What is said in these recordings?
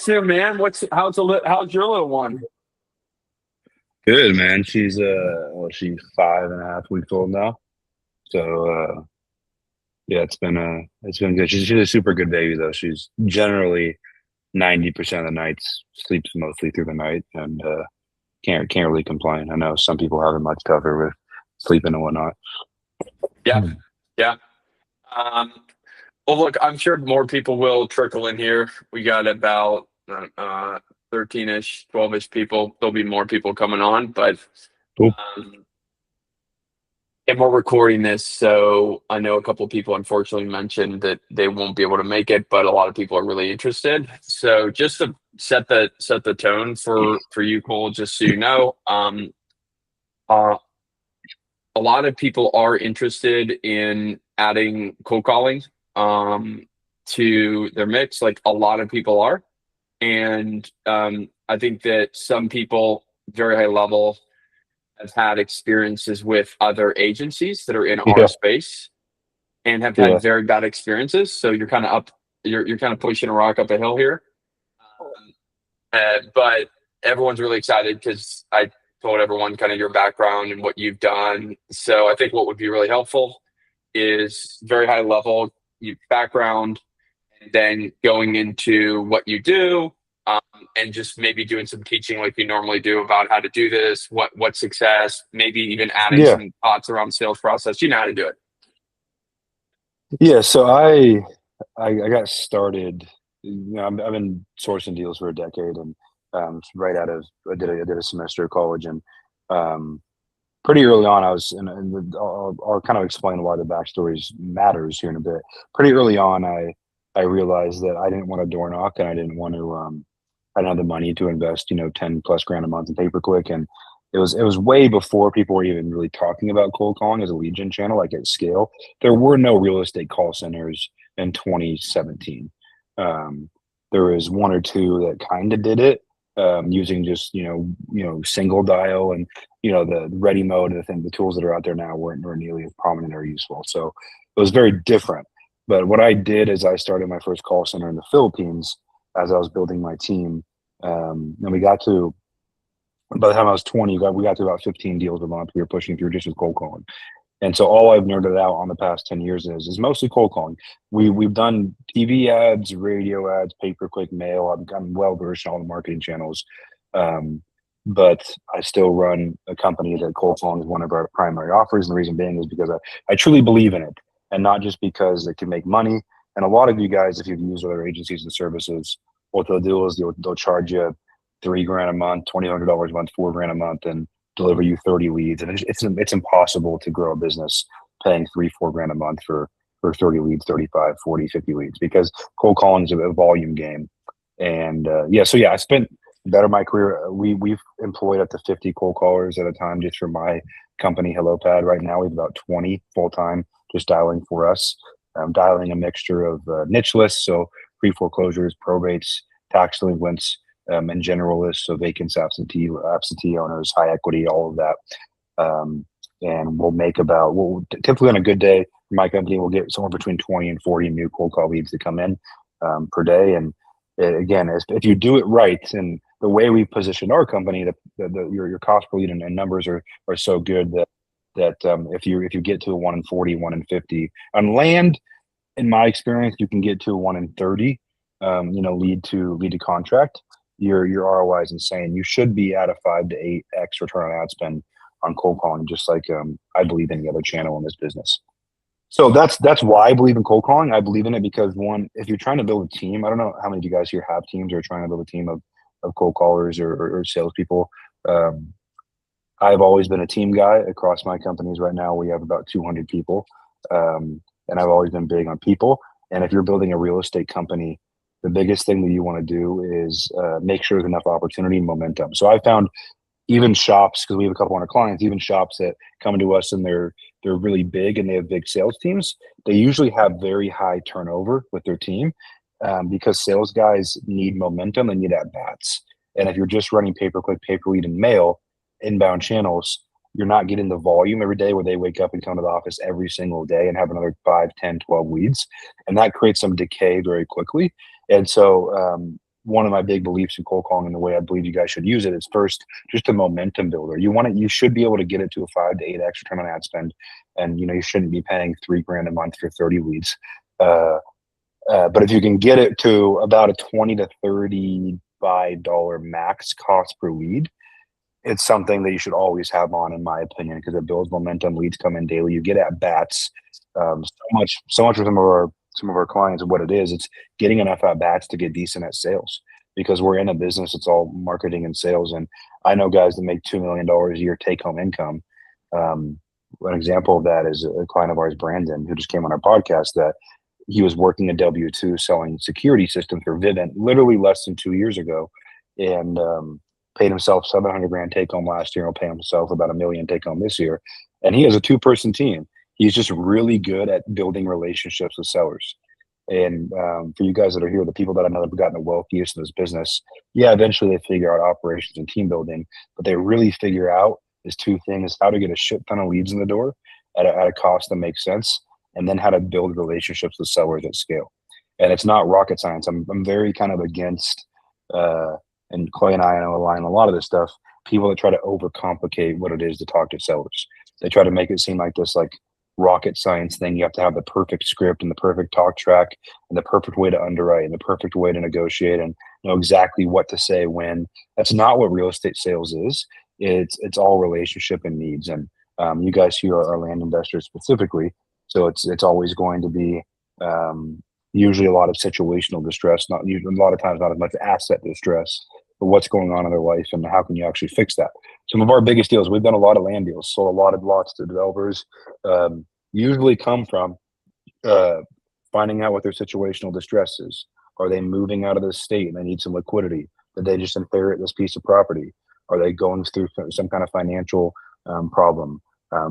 So, man, how's your little one? Good, man. She's 5.5 weeks old now. So yeah, it's been good. She's a super good baby though. She's generally 90% of the nights sleeps mostly through the night and can't really complain. I know some people have it much tougher with sleeping and whatnot. Yeah, Hmm. yeah. Um, well, look, I'm sure more people will trickle in here. We got about 13-ish, 12-ish people. There'll be more people coming on, but Cool. um, and we're recording this, so I know a couple of people unfortunately mentioned that they won't be able to make it, but a lot of people are really interested. So just to set the tone for you, Cole, just so you know, uh, a lot of people are interested in adding cold calling um, to their mix. Like a lot of people are, and I think that some people very high level have had experiences with other agencies that are in our Yeah, space and have yeah, had very bad experiences. So you're kind of up, you're kind of pushing a rock up a hill here. But everyone's really excited because I told everyone kind of your background and what you've done. So I think what would be really helpful is very high level background, and then going into what you do, um, and just maybe doing some teaching like you normally do about how to do this, what success, maybe even adding yeah, some thoughts around sales process. You know how to do it. yeah. So I got started. I've been sourcing deals for a decade, and right out of I did a semester of college, and um, pretty early on, I was, I'll kind of explain why the backstories matters here in a bit. Pretty early on, I realized that I didn't want to door knock, and I didn't want to. I didn't have the money to invest, 10+ grand a month in pay per click, and it was way before people were even really talking about cold calling as a lead gen channel, like at scale. There were no real estate call centers in 2017. Um, there was one or two that kind of did it using just single dial and the ready mode and the tools that are out there now weren't nearly as prominent or useful. So it was very different. But what I did is I started my first call center in the Philippines as I was building my team. And we got to by the time I was 20, we got to about 15 deals a month. We were pushing through just with cold calling. And so all I've nerded out on the past 10 years is mostly cold calling. We've done TV ads, radio ads, pay per click, mail. I'm well versed in all the marketing channels. Um, but I still run a company that cold calling is one of our primary offers. And the reason being is because I truly believe in it, and not just because it can make money. And a lot of you guys, if you've used other agencies and services, what they'll do is they'll charge you 3 grand a month, $2,000 a month, 4 grand a month, and deliver you 30 leads. And it's impossible to grow a business paying 3 4 grand a month for 30 leads, 35, 40, 50 leads, because cold calling is a volume game. And I spent better my career. We've employed up to 50 cold callers at a time just for my company, HelloPad. Right now we have about 20 full time just dialing for us. Dialing a mixture of niche lists, so pre foreclosures, probates, tax delinquents, and generalists, so vacants, absentee owners, high equity, all of that. And typically on a good day, my company will get somewhere between 20 and 40 new cold call leads that come in per day. And again, if you do it right, and the way we positioned our company, your cost per lead and numbers are so good that if you get to a 1 in 40, 1 in 50 on land, in my experience, you can get to a 1 in 30. Lead to contract. Your ROI is insane. You should be at a 5 to 8x return on ad spend on cold calling, just like I believe any other channel in this business. So that's why I believe in cold calling. I believe in it because, one, if you're trying to build a team, I don't know how many of you guys here have teams or are trying to build a team of cold callers or salespeople. Um, I've always been a team guy across my companies. Right now, we have about 200 people, and I've always been big on people. And if you're building a real estate company, the biggest thing that you want to do is make sure there's enough opportunity and momentum. So I found even shops, because we have a couple hundred clients, even shops that come to us and they're really big and they have big sales teams, they usually have very high turnover with their team, because sales guys need momentum and need at bats. And if you're just running pay per click, pay per lead, and mail inbound channels, you're not getting the volume every day where they wake up and come to the office every single day and have another 5, 10, 12 leads. And that creates some decay very quickly. And so one of my big beliefs in cold calling and the way I believe you guys should use it is first, just a momentum builder. You should be able to get it to a 5 to 8x return on ad spend. And, you shouldn't be paying $3,000 a month for 30 leads. But if you can get it to about a $20 to $35 max cost per lead, it's something that you should always have on, in my opinion, because it builds momentum. Leads come in daily. You get at bats. So much for some of our clients, and what it is, it's getting enough at bats to get decent at sales. Because we're in a business, it's all marketing and sales. And I know guys that make $2 million a year take home income. An example of that is a client of ours, Brandon, who just came on our podcast, that he was working a W-2 selling security systems for Vivint literally less than 2 years ago, and paid himself $700,000 take home last year. He'll pay himself about $1 million take home this year. And he has a 2-person team. He's just really good at building relationships with sellers. And for you guys that are here, the people that I know that have gotten the wealthiest in this business, yeah, eventually they figure out operations and team building, but they really figure out is 2 things: how to get a shit ton of leads in the door at a cost that makes sense, and then how to build relationships with sellers at scale. And it's not rocket science. I'm very kind of against, and Clay and I know align a lot of this stuff, people that try to overcomplicate what it is to talk to sellers. They try to make it seem like this like rocket science thing. You have to have the perfect script and the perfect talk track and the perfect way to underwrite and the perfect way to negotiate and know exactly what to say when. That's not what real estate sales is. It's all relationship and needs. And you guys here are land investors specifically, so it's always going to be usually a lot of situational distress, not usually, a lot of times not as much asset distress, but what's going on in their life and how can you actually fix that. Some of our biggest deals, we've done a lot of land deals, sold a lot of lots to developers, usually come from finding out what their situational distress is. Are they moving out of the state and they need some liquidity? Did they just inherit this piece of property? Are they going through some kind of financial problem?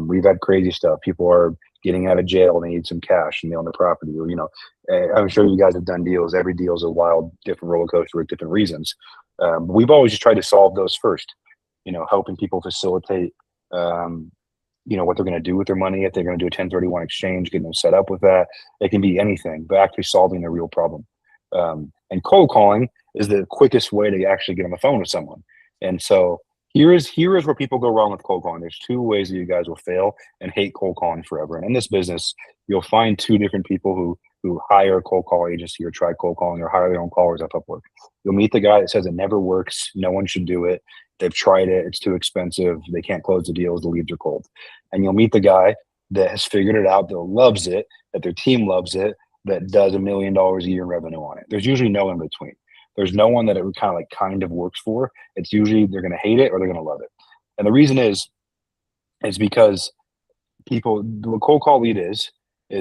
We've had crazy stuff. People are getting out of jail and they need some cash and they own the property. Or, I'm sure you guys have done deals. Every deal is a wild, different roller coaster with different reasons. But we've always just tried to solve those first, helping people facilitate, what they're going to do with their money. If they're going to do a 1031 exchange, getting them set up with that. It can be anything, but actually solving the real problem. And cold calling is the quickest way to actually get on the phone with someone. And so here is where people go wrong with cold calling. There's 2 ways that you guys will fail and hate cold calling forever. And in this business, you'll find 2 different people who hire a cold call agency or try cold calling or hire their own callers at Upwork. You'll meet the guy that says it never works. No one should do it. They've tried it. It's too expensive. They can't close the deals. The leads are cold. And you'll meet the guy that has figured it out, that loves it, that their team loves it, that does $1 million a year in revenue on it. There's usually no in between. There's no one that it kind of works for. It's usually they're going to hate it or they're going to love it. And the reason is because the cold call lead is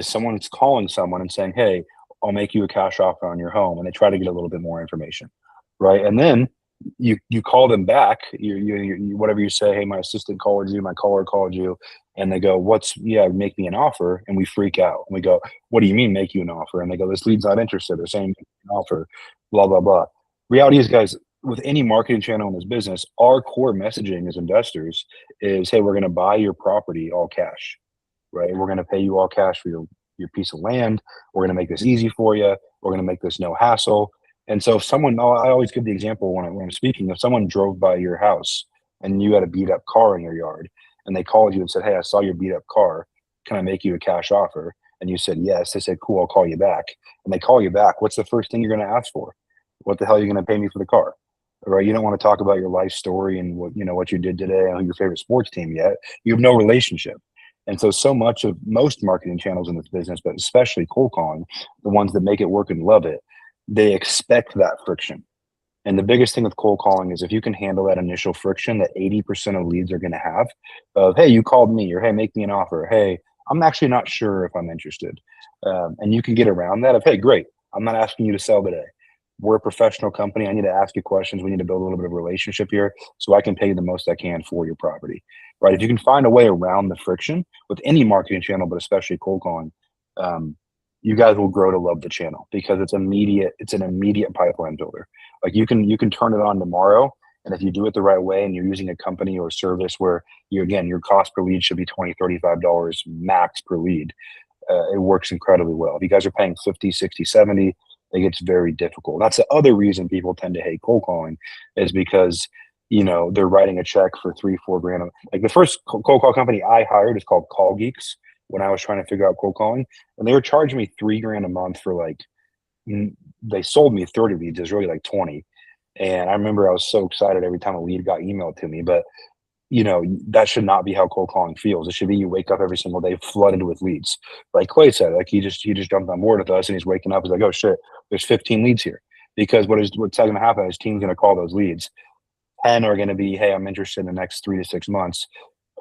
someone's calling someone and saying, hey, I'll make you a cash offer on your home. And they try to get a little bit more information, right? And then you call them back, you whatever you say, hey, my assistant called you, my caller called you, and they go, make me an offer. And we freak out. And we go, what do you mean make you an offer? And they go, this lead's not interested. They're saying make me an offer, blah, blah, blah. Reality is, guys, with any marketing channel in this business, our core messaging as investors is, hey, we're going to buy your property all cash, right? We're going to pay you all cash for your piece of land. We're going to make this easy for you. We're going to make this no hassle. And so if someone, I always give the example when I'm speaking, if someone drove by your house and you had a beat up car in your yard and they called you and said, hey, I saw your beat up car. Can I make you a cash offer? And you said, yes. They said, cool, I'll call you back. And they call you back. What's the first thing you're going to ask for? What the hell are you going to pay me for the car? Right? You don't want to talk about your life story and what you did today and your favorite sports team yet. You have no relationship. And so much of most marketing channels in this business, but especially cold calling, the ones that make it work and love it, they expect that friction. And the biggest thing with cold calling is if you can handle that initial friction that 80% of leads are going to have of, hey, you called me, or hey, make me an offer. Hey, I'm actually not sure if I'm interested. And you can get around that of, hey, great, I'm not asking you to sell today. We're a professional company. I need to ask you questions. We need to build a little bit of a relationship here so I can pay you the most I can for your property, right? If you can find a way around the friction with any marketing channel, but especially cold calling, you guys will grow to love the channel because it's immediate. It's an immediate pipeline builder. Like you can turn it on tomorrow. And if you do it the right way and you're using a company or service where your cost per lead should be $20, $35 max per lead, it works incredibly well. If you guys are paying 50, 60, 70, it gets very difficult. That's the other reason people tend to hate cold calling, is because, they're writing a check for 3-4 grand. Like the first cold call company I hired is called Call Geeks, when I was trying to figure out cold calling, and they were charging me 3 grand a month for like, they sold me 30 leads. It was really like 20. And I remember I was so excited every time a lead got emailed to me, but that should not be how cold calling feels. It should be you wake up every single day flooded with leads. Like Clay said, like he just jumped on board with us, and he's waking up. He's like, oh shit, there's 15 leads here. Because what's going to happen is team's going to call those leads. 10 are going to be, hey, I'm interested in the next 3 to 6 months.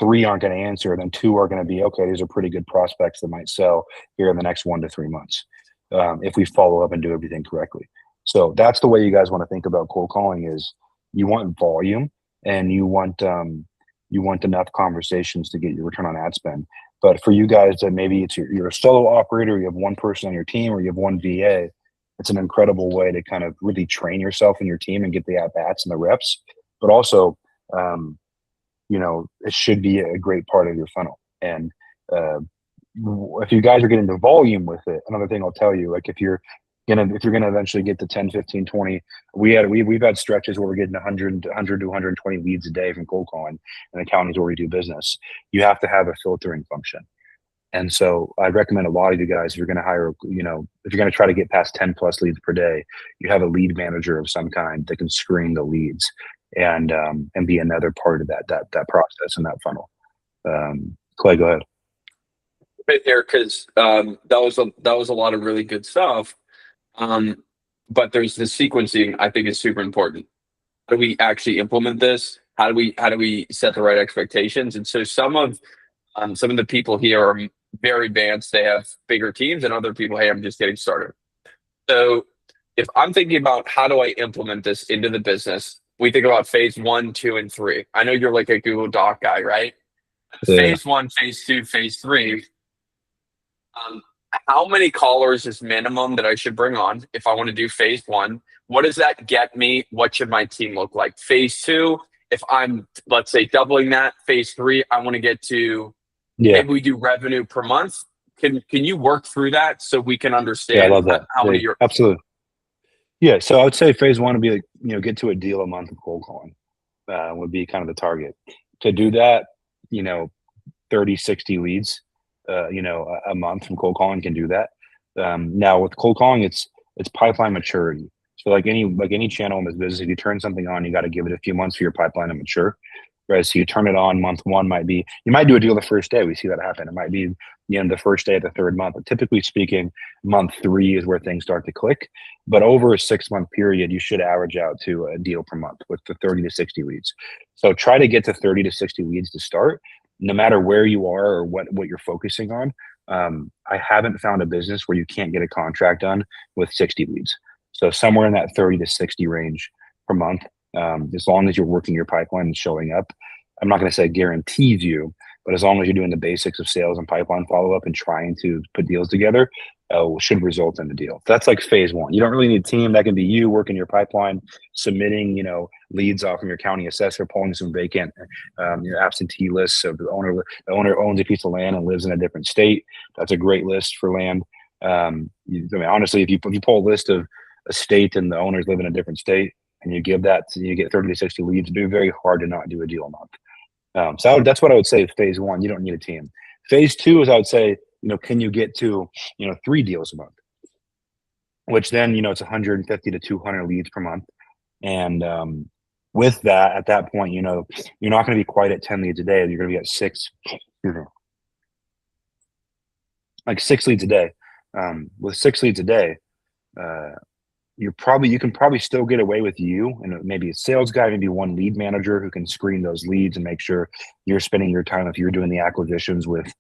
3 aren't going to answer, and then 2 are going to be, okay, these are pretty good prospects that might sell here in the next 1 to 3 months, if we follow up and do everything correctly. So that's the way you guys want to think about cold calling: is you want volume, and you want enough conversations to get your return on ad spend. But for you guys that maybe you're a solo operator, you have one person on your team, or you have one VA, it's an incredible way to kind of really train yourself and your team and get the at bats and the reps. But also, it should be a great part of your funnel. And if you guys are getting the volume with it, another thing I'll tell you, like if you're gonna eventually get to 10, 15, 20, we've had stretches where we're getting 100 to 120 leads a day from cold calling in the counties where we do business. You have to have a filtering function. And so I'd recommend a lot of you guys, if you're going to hire, if you're going to try to get past 10 plus leads per day, you have a lead manager of some kind that can screen the leads and be another part of that process and that funnel. Clay, go ahead. Right there, because that was a lot of really good stuff. But there's the sequencing, I think, is super important. How do we actually implement this? How do we set the right expectations? And so some of the people here are very advanced. They have bigger teams, and other people, hey, I'm just getting started. So if I'm thinking about how do I implement this into the business, we think about phase 1, 2, and 3. I know you're like a Google Doc guy, right? Yeah. Phase 1, phase 2, phase 3. How many callers is minimum that I should bring on if I want to do phase 1? What does that get me? What should my team look like? Phase 2, if I'm, let's say, doubling that. Phase 3, I want to get to, maybe we do revenue per month. Can you work through that so we can understand? Yeah, I love that. How many you're absolutely. Yeah, so I would say phase 1 would be like, get to a deal a month of cold calling would be kind of the target. To do that, 30, 60 leads, a month from cold calling can do that. Now with cold calling, it's pipeline maturity. So like any channel in this business, if you turn something on, you got to give it a few months for your pipeline to mature. Right. So you turn it on, month 1 you might do a deal the first day. We see that happen. It might be the first day of the 3rd month. But typically speaking, month 3 is where things start to click. But over a 6-month period, you should average out to a deal per month with the 30 to 60 leads. So try to get to 30 to 60 leads to start, no matter where you are or what you're focusing on. I haven't found a business where you can't get a contract done with 60 leads. So somewhere in that 30 to 60 range per month. As long as you're working your pipeline and showing up, I'm not going to say guarantees you, but as long as you're doing the basics of sales and pipeline follow-up and trying to put deals together, should result in the deal. That's like phase 1. You don't really need a team. That can be you working your pipeline, submitting, leads off from your county assessor, pulling some vacant, your absentee lists of the owner owns a piece of land and lives in a different state. That's a great list for land. Honestly, if you pull a list of a state and the owners live in a different state, and you give that, you get 30 to 60 leads, it'd be very hard to not do a deal a month. So that's what I would say. Phase 1, you don't need a team. Phase 2 is, I would say, can you get to, 3 deals a month, which then, it's 150 to 200 leads per month. And with that, at that point, you're not going to be quite at 10 leads a day. You're going to be at 6, like 6 leads a day. With 6 leads a day, you can probably still get away with you and maybe a sales guy, maybe one lead manager who can screen those leads and make sure you're spending your time, if you're doing the acquisitions, with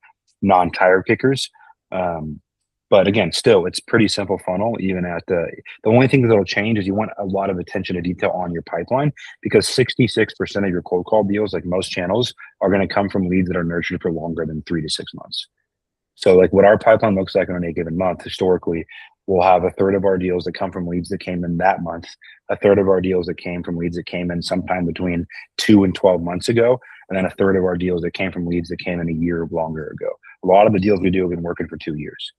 non-tire kickers. But again, still, it's pretty simple funnel. Even at the only thing that'll change is you want a lot of attention to detail on your pipeline, because 66% of your cold call deals, like most channels, are going to come from leads that are nurtured for longer than 3 to 6 months. So like what our pipeline looks like on any given month, historically, we'll have a third of our deals that come from leads that came in that month, a third of our deals that came from leads that came in sometime between 2 and 12 months ago, and then a third of our deals that came from leads that came in a year or longer ago. A lot of the deals we do have been working for 2 years.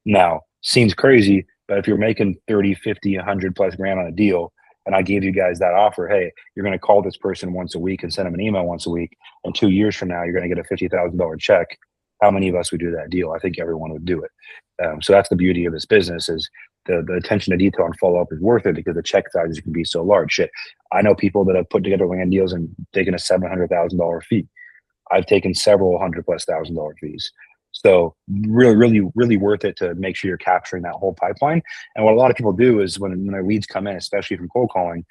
Now, seems crazy, But if you're making 30, 50, 100 plus grand on a deal, and I gave you guys that offer, hey, you're going to call this person once a week and send them an email once a week, and 2 years from now, you're going to get a $50,000 check. How many of us would do that deal? I think everyone would do it. So that's the beauty of this business is the attention to detail and follow up is worth it because the check sizes can be so large. Shit, I know people that have put together land deals and taken a $700,000 fee. I've taken several $100,000+ fees. So really, really, really worth it to make sure you're capturing that whole pipeline. And what a lot of people do is when their leads come in, especially from cold calling,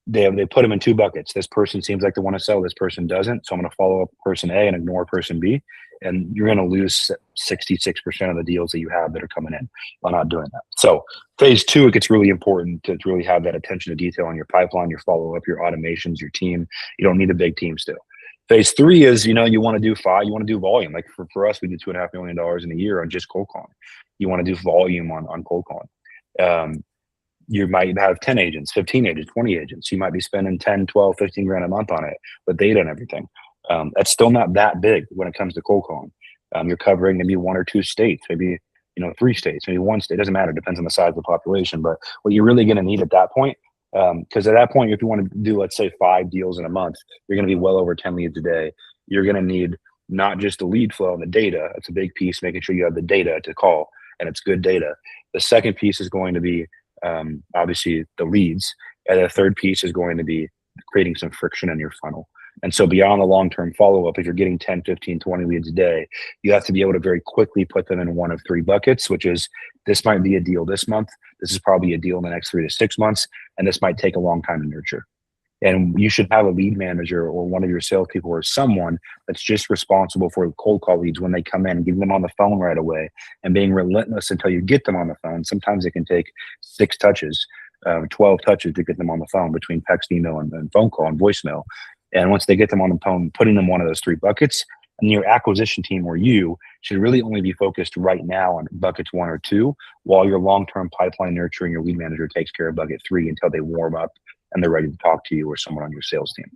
they put them in two buckets. This person seems like they want to sell. This person doesn't. So I'm going to follow up person A and ignore person B. And you're going to lose 66% of the deals that you have that are coming in by not doing that. So phase two, it gets really important to really have that attention to detail on your pipeline, your follow-up, your automations, your team. You don't need a big team still. Phase three is, you want to do you want to do volume. Like for us, we do $2.5 million in a year on just cold calling. You want to do volume on cold calling. You might have 10 agents, 15 agents, 20 agents. You might be spending 10, 12, 15 grand a month on it with data and everything. That's still not that big when it comes to cold calling. You're covering maybe 1 or 2 states, maybe, 3 states, maybe 1 state. It doesn't matter. It depends on the size of the population. But what you're really going to need at that point, because at that point, if you want to do, let's say 5 deals in a month, you're going to be well over 10 leads a day. You're going to need not just the lead flow and the data. It's a big piece, making sure you have the data to call and it's good data. The second piece is going to be obviously the leads. And the third piece is going to be creating some friction in your funnel. And so beyond the long-term follow-up, if you're getting 10, 15, 20 leads a day, you have to be able to very quickly put them in one of 3 buckets, which is this might be a deal this month. This is probably a deal in the next 3 to 6 months. And this might take a long time to nurture. And you should have a lead manager or one of your salespeople or someone that's just responsible for cold call leads when they come in, getting them on the phone right away and being relentless until you get them on the phone. Sometimes it can take 6 touches, 12 touches to get them on the phone between text, email, and phone call and voicemail. And once they get them on the phone, putting them one of those 3 buckets, and your acquisition team or you should really only be focused right now on buckets 1 or 2, while your long-term pipeline nurturing, your lead manager takes care of bucket 3 until they warm up and they're ready to talk to you or someone on your sales team.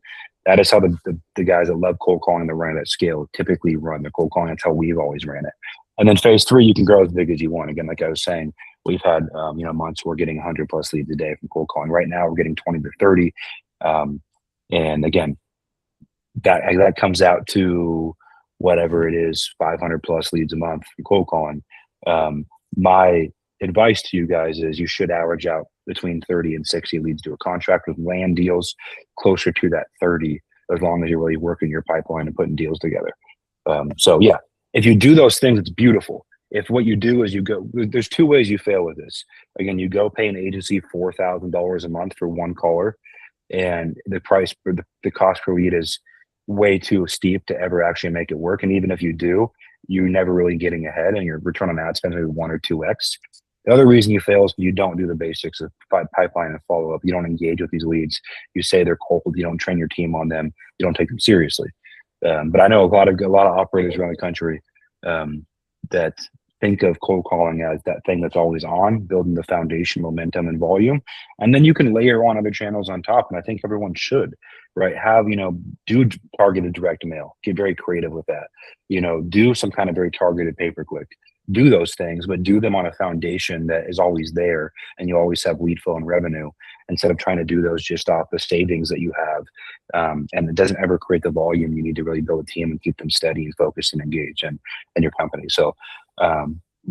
That is how the guys that love cold calling, that run it at scale, typically run the cold calling. That's how we've always ran it. And then phase 3, you can grow as big as you want. Again, like I was saying, we've had months we're getting 100+ leads a day from cold calling. Right now, we're getting 20 to 30. And again, that comes out to whatever it is, 500+ leads a month from cold calling. My advice to you guys is you should average out between 30 and 60 leads to a contract, with land deals closer to that 30, as long as you're really working your pipeline and putting deals together. So yeah, if you do those things, it's beautiful. If what you do is there's 2 ways you fail with this. Again, you go pay an agency $4,000 a month for 1 caller, and the price for the cost per lead is way too steep to ever actually make it work. And even if you do, you're never really getting ahead, and your return on ad spend is maybe 1 or 2x. The other reason you fail is you don't do the basics of pipeline and follow up. You don't engage with these leads. You say they're cold. You don't train your team on them. You don't take them seriously. But I know a lot of operators around the country that think of cold calling as that thing that's always on, building the foundation, momentum, and volume. And then you can layer on other channels on top. And I think everyone should, right? Do targeted direct mail. Get very creative with that. Do some kind of very targeted pay-per-click. Do those things, but do them on a foundation that is always there, and you always have lead flow and revenue, instead of trying to do those just off the savings that you have. And it doesn't ever create the volume. You need to really build a team and keep them steady and focused and engaged in your company. So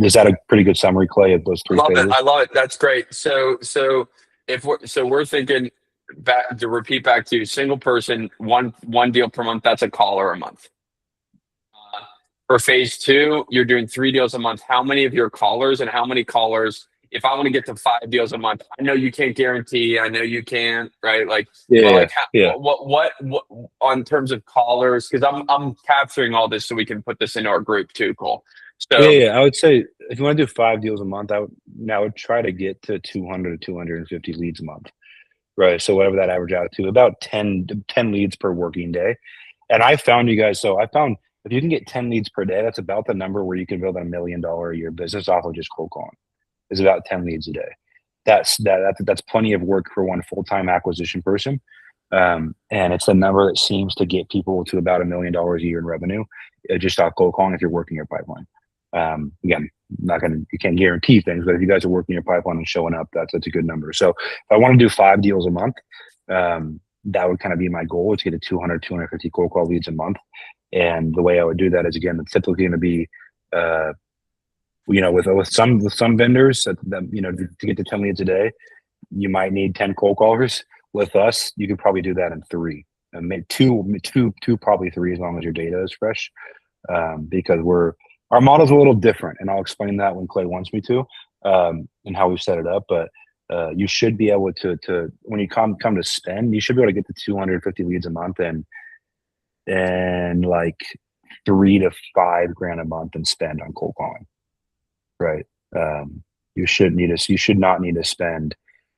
is that a pretty good summary, Clay, of those 3 phases? I love it. That's great. So we're thinking back to repeat back to single person, one deal per month. That's a caller a month. For phase 2, you're doing 3 deals a month. How many of your callers and how many callers? If I want to get to 5 deals a month, I know you can't guarantee. I know you can't, right? What on terms of callers? Because I'm capturing all this so we can put this into our group too, Cole. So I would say if you want to do 5 deals a month, I would try to get to 200 to 250 leads a month, right? So whatever that average out to, about 10 leads per working day. And I found if you can get 10 leads per day, that's about the number where you can build a $1 million a year business off of just cold calling. Is about 10 leads a day. That's plenty of work for one full-time acquisition person. And it's the number that seems to get people to about $1 million a year in revenue, just off cold calling if you're working your pipeline. Again, you can't guarantee things, but if you guys are working your pipeline and showing up, that's a good number. So if I want to do 5 deals a month, that would kind of be my goal, to get to 200, 250 cold call leads a month. And the way I would do that is, again, it's typically going to be, with some vendors that, to get to 10 leads a day, you might need 10 cold callers. With us, you could probably do that in 3, and two, probably 3, as long as your data is fresh. Because our model's a little different, and I'll explain that when Clay wants me to, and how we've set it up. But you should be able to when you come to spend, you should be able to get to 250 leads a month, and like 3 to 5 grand a month and spend on cold calling, right? You should not need to spend.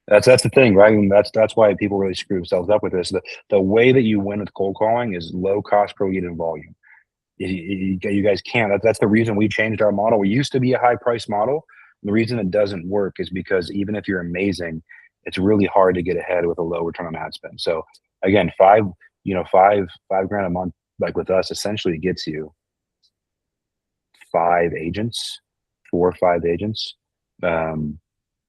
That's the thing, right? I mean, that's why people really screw themselves up with this. The way that you win with cold calling is low cost per lead and volume. You guys can't. That's the reason we changed our model. We used to be a high price model. The reason it doesn't work is because even if you're amazing, it's really hard to get ahead with a low return on ad spend. So again, five grand a month, like with us, essentially gets you 4 or 5 agents.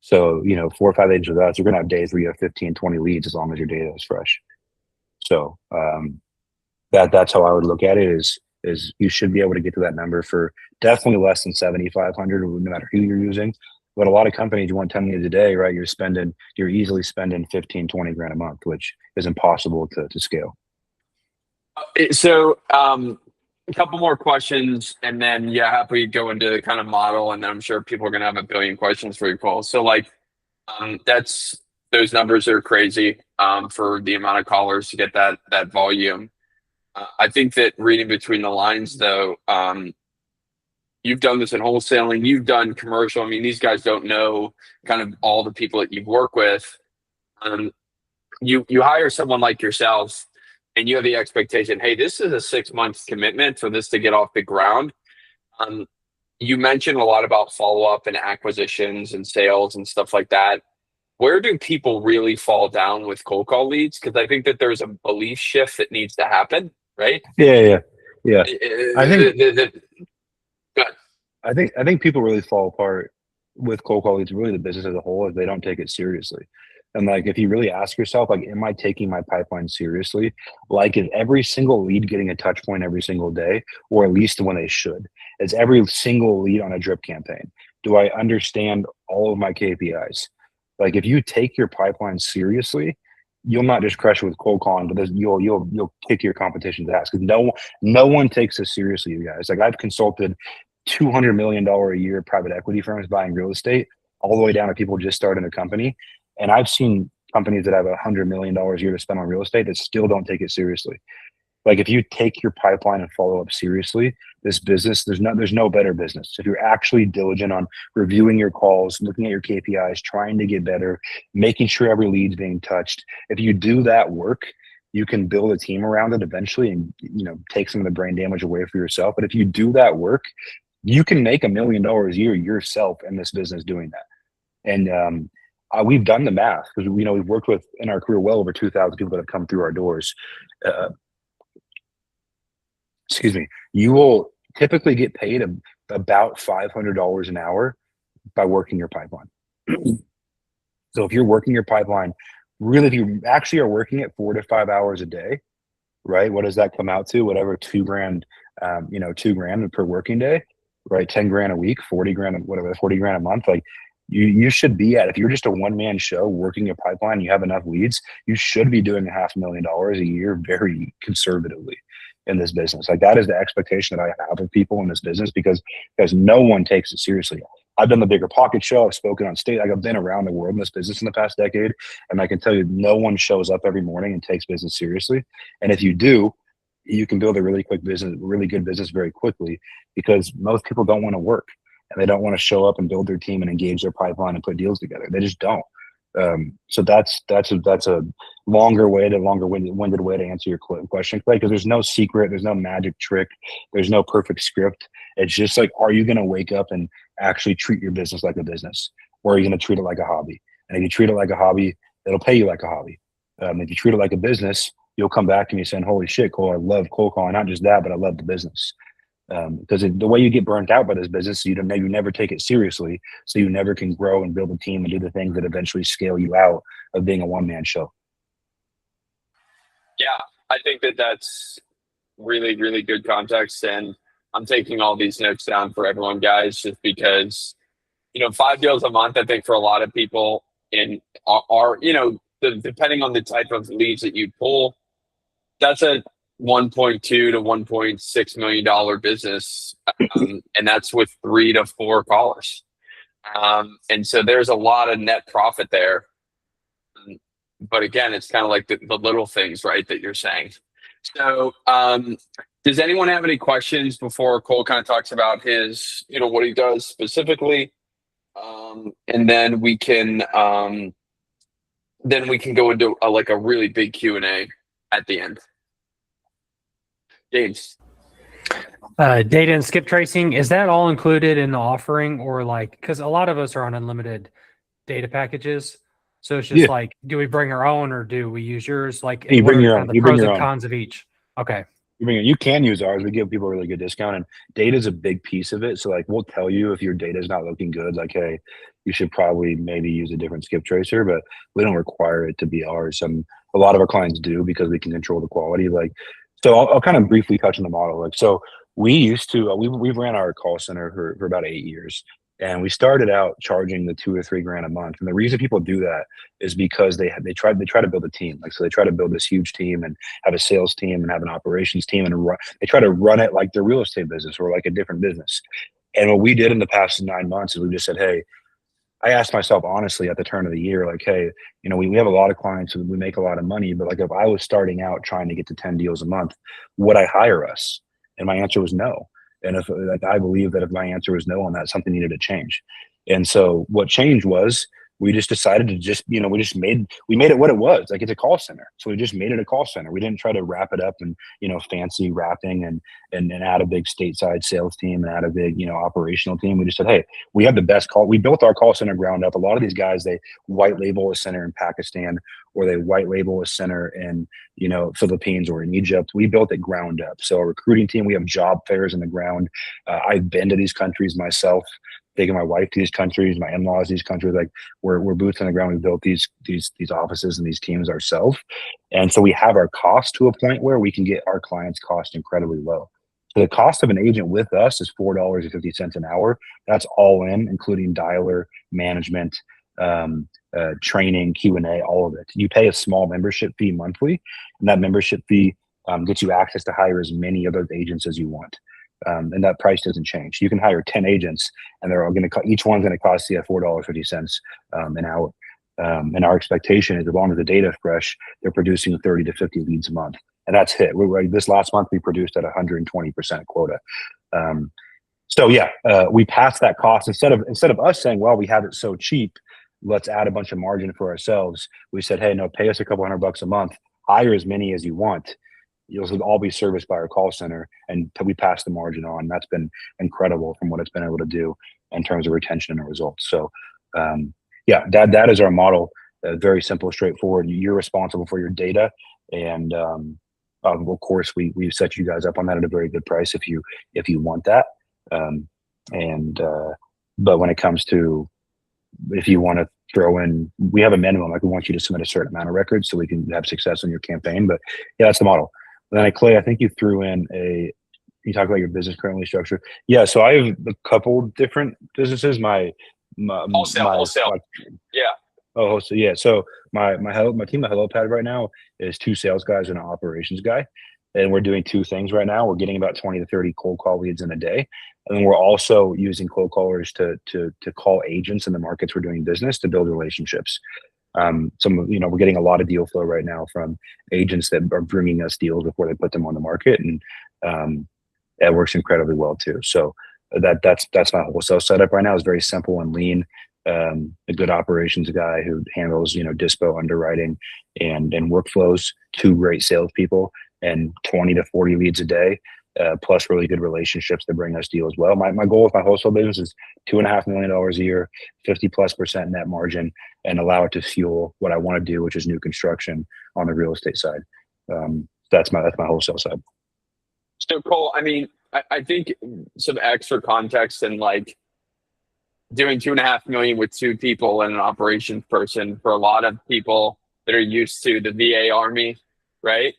So 4 or 5 agents with us, you're gonna have days where you have 15, 20 leads, as long as your data is fresh. So that's how I would look at it, is you should be able to get to that number for definitely less than 7,500, no matter who you're using. But a lot of companies, you want 10 leads a day, right? You're easily spending 15, 20 grand a month, which is impossible to scale. So a couple more questions, and then happy to go into the kind of model, and then I'm sure people are going to have a billion questions for you, Cole. So those numbers are crazy for the amount of callers to get that volume. I think that reading between the lines, though, you've done this in wholesaling, you've done commercial. I mean, these guys don't know kind of all the people that you work with. You hire someone like yourself, and you have the expectation, hey, this is a 6-month commitment for this to get off the ground. You mentioned a lot about follow-up and acquisitions and sales and stuff like that. Where do people really fall down with cold call leads? Because I think that there's a belief shift that needs to happen, right? Yeah. I think Good. I think people really fall apart with cold call leads, really the business as a whole, is they don't take it seriously. And like, if you really ask yourself, like, am I taking my pipeline seriously? Like, is every single lead getting a touch point every single day, or at least when they should? Is every single lead on a drip campaign? Do I understand all of my KPIs? Like, if you take your pipeline seriously, you'll not just crush it with cold calling, but you'll kick your competition's ass, because no one takes this seriously, you guys. Like, I've consulted $200 million a year private equity firms buying real estate, all the way down to people just starting a company. And I've seen companies that have $100 million a year to spend on real estate that still don't take it seriously. Like, if you take your pipeline and follow up seriously, this business, there's no better business. If you're actually diligent on reviewing your calls, looking at your KPIs, trying to get better, making sure every lead's being touched, if you do that work, you can build a team around it eventually, and take some of the brain damage away for yourself. But if you do that work, you can make $1 million a year yourself in this business doing that. And we've done the math, because we've worked with, in our career, well over 2,000 people that have come through our doors. Excuse me. You will typically get paid about $500 an hour by working your pipeline. So if you're working your pipeline, really, if you actually are working it 4 to 5 hours a day, right? What does that come out to? Whatever, $2,000, $2,000 per working day, right? 10 grand a week, 40 grand, whatever, 40 grand a month. Like, you should be if you're just a one-man show working your pipeline, you have enough leads, you should be doing $500,000 a year very conservatively in this business. Like, that is the expectation that I have of people in this business, because no one takes it seriously. I've done the Bigger Pocket show. I've spoken on stage. Like, I've been around the world in this business in the past decade, and I can tell you, no one shows up every morning and takes business seriously. And if you do, you can build a really good business very quickly, because most people don't want to work, and they don't want to show up and build their team and engage their pipeline and put deals together. They just don't. So that's a longer-winded way to answer your question, Clay, because there's no secret, there's no magic trick, there's no perfect script. It's just like, are you going to wake up and actually treat your business like a business, or are you going to treat it like a hobby? And if you treat it like a hobby, it'll pay you like a hobby. If you treat it like a business, you'll come back to me saying, holy shit, Cole, I love cold calling. Not just that, but I love the business. Because the way you get burnt out by this business, you never take it seriously, so you never can grow and build a team and do the things that eventually scale you out of being a one-man show. Yeah, I think that that's really, really good context. And I'm taking all these notes down for everyone, guys, just because, 5 deals a month, I think for a lot of people are depending on the type of leads that you pull, that's a 1.2 to $1.6 million business. And that's with 3 to 4 callers. And so there's a lot of net profit there. But again, it's kind of like the little things, right, that you're saying. So, does anyone have any questions before Cole kind of talks about his, what he does specifically? And then we can go into a really big Q&A at the end. James. Data and skip tracing, is that all included in the offering, or because a lot of us are on unlimited data packages, so it's just do we bring our own or do we use yours? You bring your own. The pros and cons of each. Okay. You can use ours. We give people a really good discount, and data is a big piece of it. So we'll tell you if your data is not looking good, hey, you should probably maybe use a different skip tracer, but we don't require it to be ours. A lot of our clients do because we can control the quality. So I'll kind of briefly touch on the model. So we used to, we've ran our call center for about 8 years. And we started out charging the $2 or $3 grand a month. And the reason people do that is because they try to build a team. So they try to build this huge team and have a sales team and have an operations team, and they try to run it like their real estate business or like a different business. And what we did in the past 9 months is we just said, hey, I asked myself honestly at the turn of the year, hey, we have a lot of clients and we make a lot of money, but if I was starting out trying to get to 10 deals a month, would I hire us? And my answer was no. And if I believe that if my answer was no on that, something needed to change. And so what changed was we just decided to we made it what it was. It's a call center. So we just made it a call center. We didn't try to wrap it up and, fancy wrapping and add a big stateside sales team and add a big, operational team. We just said, hey, we have the best call. We built our call center ground up. A lot of these guys, they white label a center in Pakistan, or they white label a center in, Philippines or in Egypt. We built it ground up. So our recruiting team, we have job fairs in the ground. I've been to these countries myself, taking my wife to these countries, my in-laws these countries. We're boots on the ground. We built these offices and these teams ourselves, and so we have our cost to a point where we can get our clients' cost incredibly low. So the cost of an agent with us is $4.50 an hour. That's all in, including dialer, management, training, Q&A, all of it. You pay a small membership fee monthly, and that membership fee gets you access to hire as many of those agents as you want. And that price doesn't change. You can hire 10 agents, and they're all each one's going to cost you $4.50 an hour. And our expectation is, as long as the data is fresh, they're producing 30 to 50 leads a month, and that's hit. This last month we produced at 120% quota. We passed that cost instead of us saying, well, we have it so cheap, let's add a bunch of margin for ourselves. We said, hey, no, pay us a couple $100 a month, hire as many as you want. You'll all be serviced by our call center, and we pass the margin on. That's been incredible from what it's been able to do in terms of retention and results. So, that is our model. Very simple, straightforward. You're responsible for your data, and of course, we set you guys up on that at a very good price if you want that. But when it comes to, if you want to throw in, we have a minimum. We want you to submit a certain amount of records so we can have success on your campaign. But yeah, that's the model. And then Clay, I think you threw in you talk about your business currently structured. Yeah, so I have a couple different businesses. Wholesale. Yeah. Oh, so yeah. So my team of HelloPad right now is 2 sales guys and an operations guy. And we're doing 2 things right now. We're getting about 20 to 30 cold call leads in a day. And then we're also using cold callers to call agents in the markets we're doing business to build relationships. We're getting a lot of deal flow right now from agents that are bringing us deals before they put them on the market. And that works incredibly well too. So that's my wholesale setup right now. Is very simple and lean. A good operations guy who handles, dispo underwriting and workflows, 2 great salespeople, and 20 to 40 leads a day, plus really good relationships that bring us deals. Well, my goal with my wholesale business is $2.5 million a year, 50+% net margin, and allow it to fuel what I want to do, which is new construction on the real estate side. That's my wholesale side. So Cole, I think some extra context and like doing 2.5 million with two people and an operations person for a lot of people that are used to the VA army, right?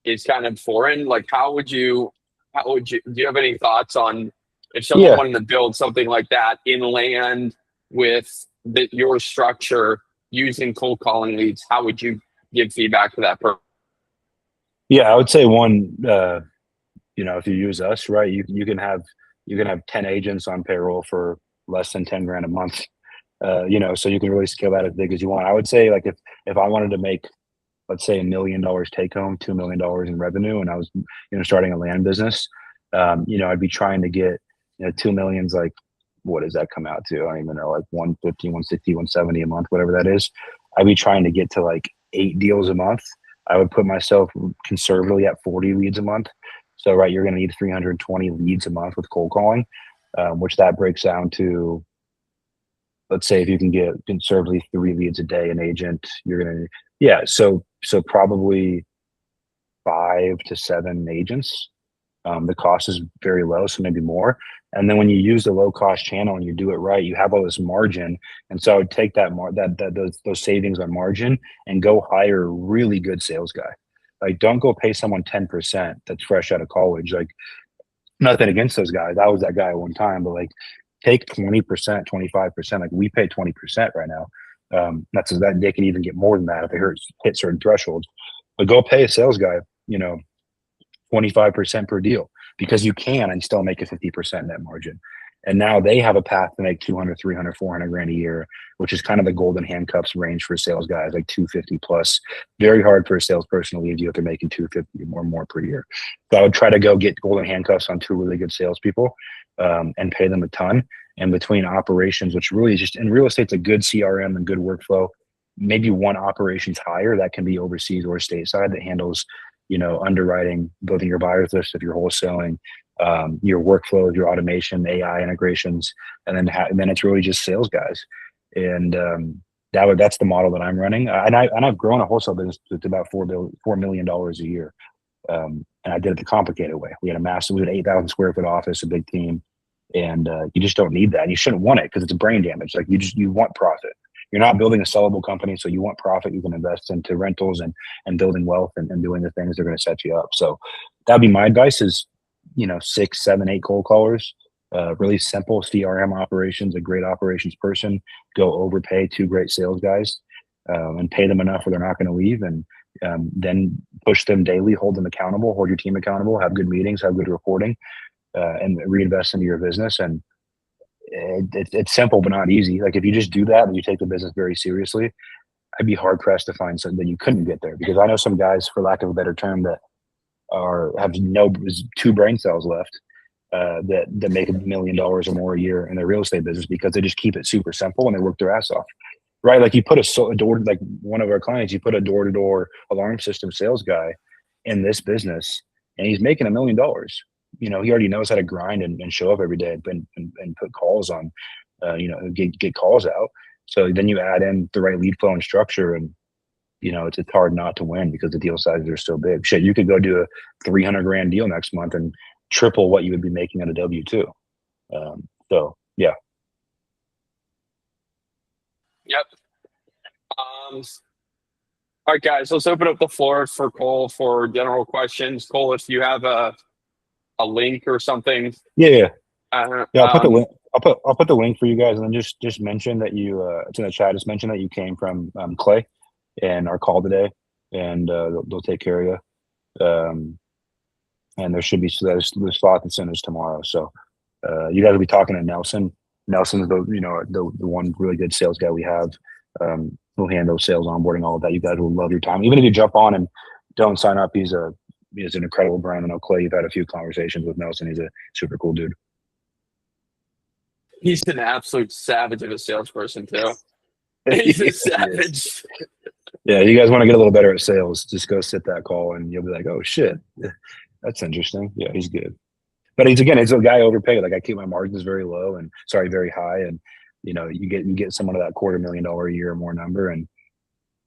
Is kind of foreign. Like, do you have any thoughts on if someone Yeah, wanted to build something like that inland with your structure using cold calling leads? How would you give feedback to that person? yeah. I would say one. If you use us, right, you can have 10 agents on payroll for less than 10 grand a month. So you can really scale that as big as you want. I would say like if I wanted to make, let's say, $1 million take home, $2 million in revenue, and I was, starting a land business, I'd be trying to get, 2 million's like, what does that come out to? I don't even know, like 150, 160, 170 a month, whatever that is. I'd be trying to get to like 8 deals a month. I would put myself conservatively at 40 leads a month. So, right, you're going to need 320 leads a month with cold calling, which that breaks down to, let's say if you can get conservatively 3 leads a day an agent, you're going to, yeah. So probably 5 to 7 agents. The cost is very low, so maybe more. And then when you use the low cost channel and you do it right, you have all this margin. And so I would take those savings on margin and go hire a really good sales guy. Like, don't go pay someone 10% that's fresh out of college. Like, nothing against those guys. I was that guy at one time, but like, take 20%, 25%. Like, we pay 20% right now. That's that they can even get more than that if they hit certain thresholds. But go pay a sales guy, 25% per deal, because you can and still make a 50% net margin. And now they have a path to make 200, 300, 400 grand a year, which is kind of the golden handcuffs range for sales guys, like 250 plus. Very hard for a salesperson to leave you if they're making 250 or more per year. So I would try to go get golden handcuffs on 2 really good salespeople, and pay them a ton. And between operations, which really is just in real estate, it's a good CRM and good workflow. Maybe one operations hire that can be overseas or stateside that handles, underwriting, building your buyers list if you're wholesaling, your workflow, your automation, AI integrations, and then it's really just sales guys. And that's the model that I'm running. And I've grown a wholesale business to about $4 million a year. And I did it the complicated way. We had an 8,000 square foot office, a big team, and you just don't need that. And you shouldn't want it because it's brain damage. Like, you want profit. You're not building a sellable company, so you want profit. You can invest into rentals and building wealth and doing the things that are going to set you up. So that'd be my advice is, 6, 7, 8 cold callers, really simple CRM operations, a great operations person, go overpay 2 great sales guys, and pay them enough where they're not going to leave. And then push them daily, hold them accountable, hold your team accountable, have good meetings, have good reporting, and reinvest into your business. And it's simple but not easy. Like, if you just do that and you take the business very seriously, I'd be hard pressed to find something that you couldn't get there, because I know some guys, for lack of a better term, that have 2 brain cells left, that make $1 million or more a year in their real estate business because they just keep it super simple and they work their ass off. Right? Like, you put a door, like one of our clients, you put a door-to-door alarm system sales guy in this business, and he's making $1 million. He already knows how to grind and show up every day and put calls on, get calls out. So then you add in the right lead flow and structure, and it's hard not to win because the deal sizes are so big. Shit, you could go do a 300 grand deal next month and triple what you would be making on a W-2. So yeah. Yep. All right, guys, let's open up the floor for Cole for general questions. Cole, if you have a link or something. Yeah. I'll put the link. I'll put the link for you guys, and then just mention that it's in the chat. Just mention that you came from Clay and our call today, and they'll take care of you. And there should be there's slot that's in this tomorrow. So you guys will be talking to Nelson. Nelson's the one really good sales guy we have. Who'll handle sales, onboarding, all of that. You guys will love your time. Even if you jump on and don't sign up, he's an incredible brand. I know Clay, you've had a few conversations with Nelson. He's a super cool dude. He's an absolute savage of a salesperson too. He's a savage. Yeah, you guys want to get a little better at sales, just go sit that call and you'll be like, oh shit, that's interesting. Yeah, he's good. But he's a guy overpaid. Like, I keep my margins very low very high. And you get someone of that $250,000 a year or more number. And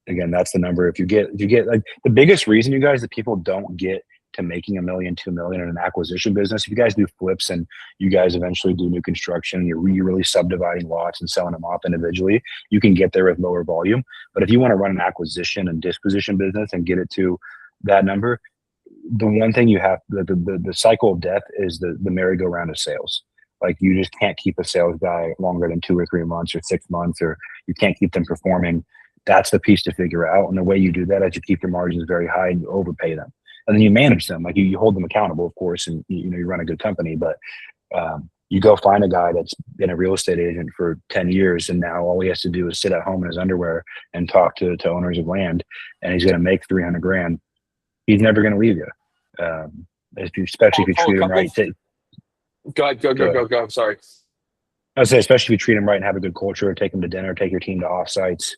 again, that's the number. If you get like, the biggest reason, you guys, that people don't get to making $1 million, 2 million in an acquisition business. If you guys do flips and you guys eventually do new construction, you're really subdividing lots and selling them off individually, you can get there with lower volume. But if you want to run an acquisition and disposition business and get it to that number, the one thing you have, the cycle of death is the merry-go-round of sales. Like, you just can't keep a sales guy longer than 2 or 3 months or 6 months, or you can't keep them performing. That's the piece to figure out. And the way you do that is you keep your margins very high and you overpay them. And then you manage them. Like, you hold them accountable, of course, and you run a good company, but you go find a guy that's been a real estate agent for 10 years, and now all he has to do is sit at home in his underwear and talk to owners of land, and he's going to make 300 grand. He's never going to leave you. Especially if you treat him right. Go ahead. I'm sorry. I would say, especially if you treat them right and have a good culture, take them to dinner, take your team to offsites,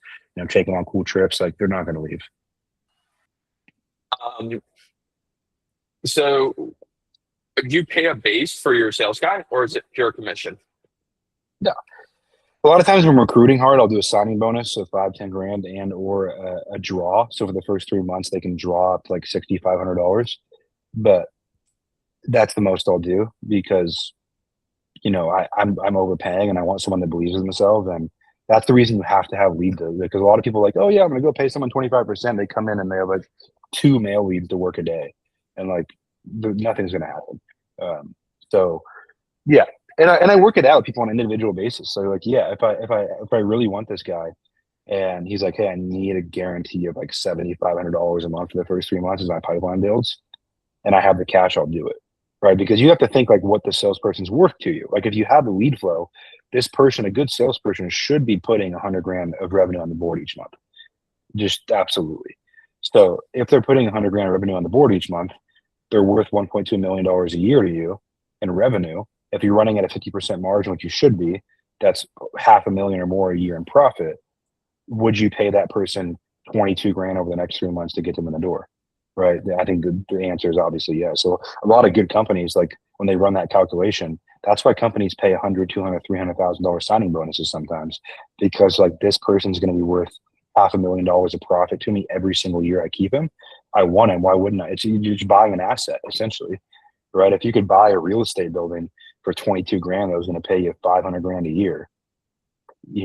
take them on cool trips, like, they're not going to leave. So do you pay a base for your sales guy, or is it pure commission? No. A lot of times when I'm recruiting hard, I'll do a signing bonus of 5-10 grand and or a draw. So for the first 3 months, they can draw up like $6,500. But that's the most I'll do, because I'm overpaying and I want someone that believes in themselves. And that's the reason you have to have leads, because a lot of people are like, oh yeah, I'm gonna go pay someone 25%. They come in and they have like 2 mail leads to work a day, and like nothing's gonna happen. So yeah, and I work it out with people on an individual basis. So like, yeah, if I really want this guy, and he's like, hey, I need a guarantee of like $7,500 a month for the first 3 months as my pipeline builds, and I have the cash, I'll do it. Right? Because you have to think like what the salesperson's worth to you. Like, if you have the lead flow, this person, a good salesperson, should be putting 100 grand of revenue on the board each month. Just absolutely. So if they're putting 100 grand of revenue on the board each month, they're worth $1.2 million a year to you in revenue. If you're running at a 50% margin, which you should be, that's $500,000 or more a year in profit. Would you pay that person 22 grand over the next 3 months to get them in the door? Right. I think the answer is obviously yes. So a lot of good companies, like, when they run that calculation, that's why companies pay $100,000, $200,000, $300,000 signing bonuses sometimes, because like, this person's going to be worth $500,000 of profit to me every single year I keep him. I want him. Why wouldn't I? It's, you're just buying an asset essentially, right? If you could buy a real estate building for 22 grand that was going to pay you 500 grand a year,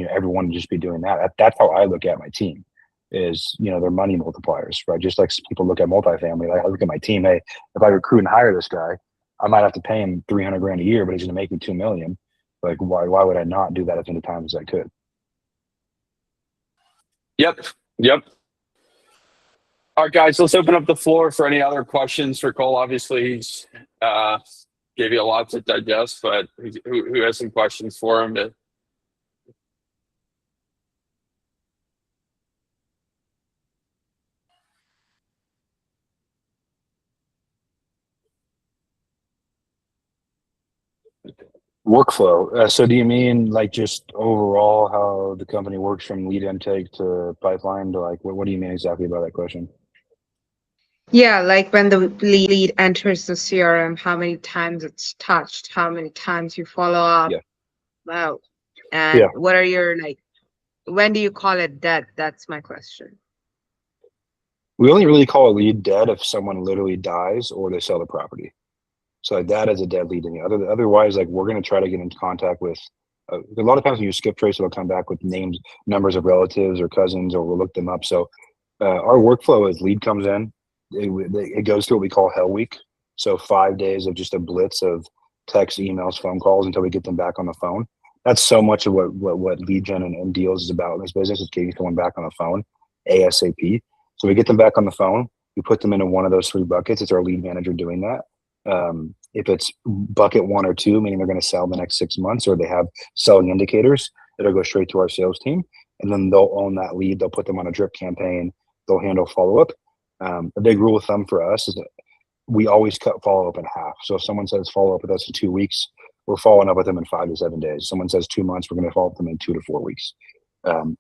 everyone would just be doing that. That's how I look at my team. Is they're money multipliers, right? Just like people look at multifamily. Like, I look at my team. Hey, if I recruit and hire this guy, I might have to pay him 300 grand a year, but he's going to make me 2 million. Like, why would I not do that as many times as I could? Yep. All right, guys, let's open up the floor for any other questions for Cole. Obviously, he's gave you a lot to digest, but who has some questions for him? Workflow. So do you mean like just overall how the company works from lead intake to pipeline to like, what do you mean exactly by that question? Yeah, like when the lead enters the CRM, how many times it's touched, how many times you follow up. Yeah. Wow. And what are your, like, when do you call it dead? That's my question. We only really call a lead dead if someone literally dies or they sell the property. So like, that is a dead lead to me. Otherwise, like, we're going to try to get into contact with, a lot of times when you skip trace, it'll come back with names, numbers of relatives or cousins, or we'll look them up. So our workflow is lead comes in, it goes through what we call Hell Week. So 5 days of just a blitz of text, emails, phone calls until we get them back on the phone. That's so much of what lead gen and deals is about in this business, is getting someone back on the phone ASAP. So we get them back on the phone. We put them into one of those 3 buckets. It's our lead manager doing that. If it's bucket 1 or 2, meaning they're going to sell in the next 6 months, or they have selling indicators, it'll go straight to our sales team, and then they'll own that lead. They'll put them on a drip campaign. They'll handle follow-up. A big rule of thumb for us is that we always cut follow-up in half. So if someone says follow up with us in 2 weeks, we're following up with them in 5 to 7 days. Someone says 2 months, we're going to follow up with them in 2 to 4 weeks.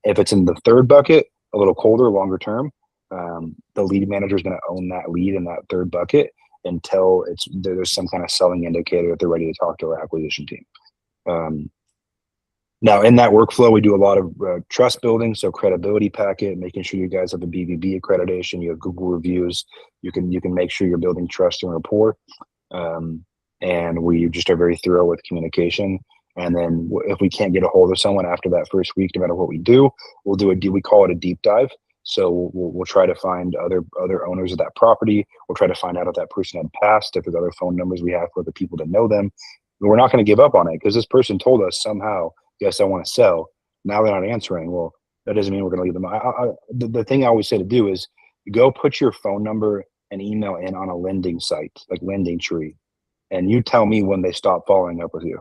If it's in the 3rd bucket, a little colder, longer term, the lead manager is going to own that lead in that 3rd bucket until there's some kind of selling indicator that they're ready to talk to our acquisition team. Now, in that workflow, we do a lot of trust building, so credibility packet, making sure you guys have a BBB accreditation, you have Google reviews, you can make sure you're building trust and rapport, and we just are very thorough with communication. And then if we can't get a hold of someone after that first week, no matter what we do, we'll do we call it a deep dive. So we'll try to find other owners of that property. We'll try to find out if that person had passed, if there's other phone numbers we have for the people that know them. But we're not going to give up on it because this person told us somehow, yes, I want to sell. Now they're not answering. Well, that doesn't mean we're going to leave them. The thing I always say to do is go put your phone number and email in on a lending site, like Lending Tree, and you tell me when they stop following up with you.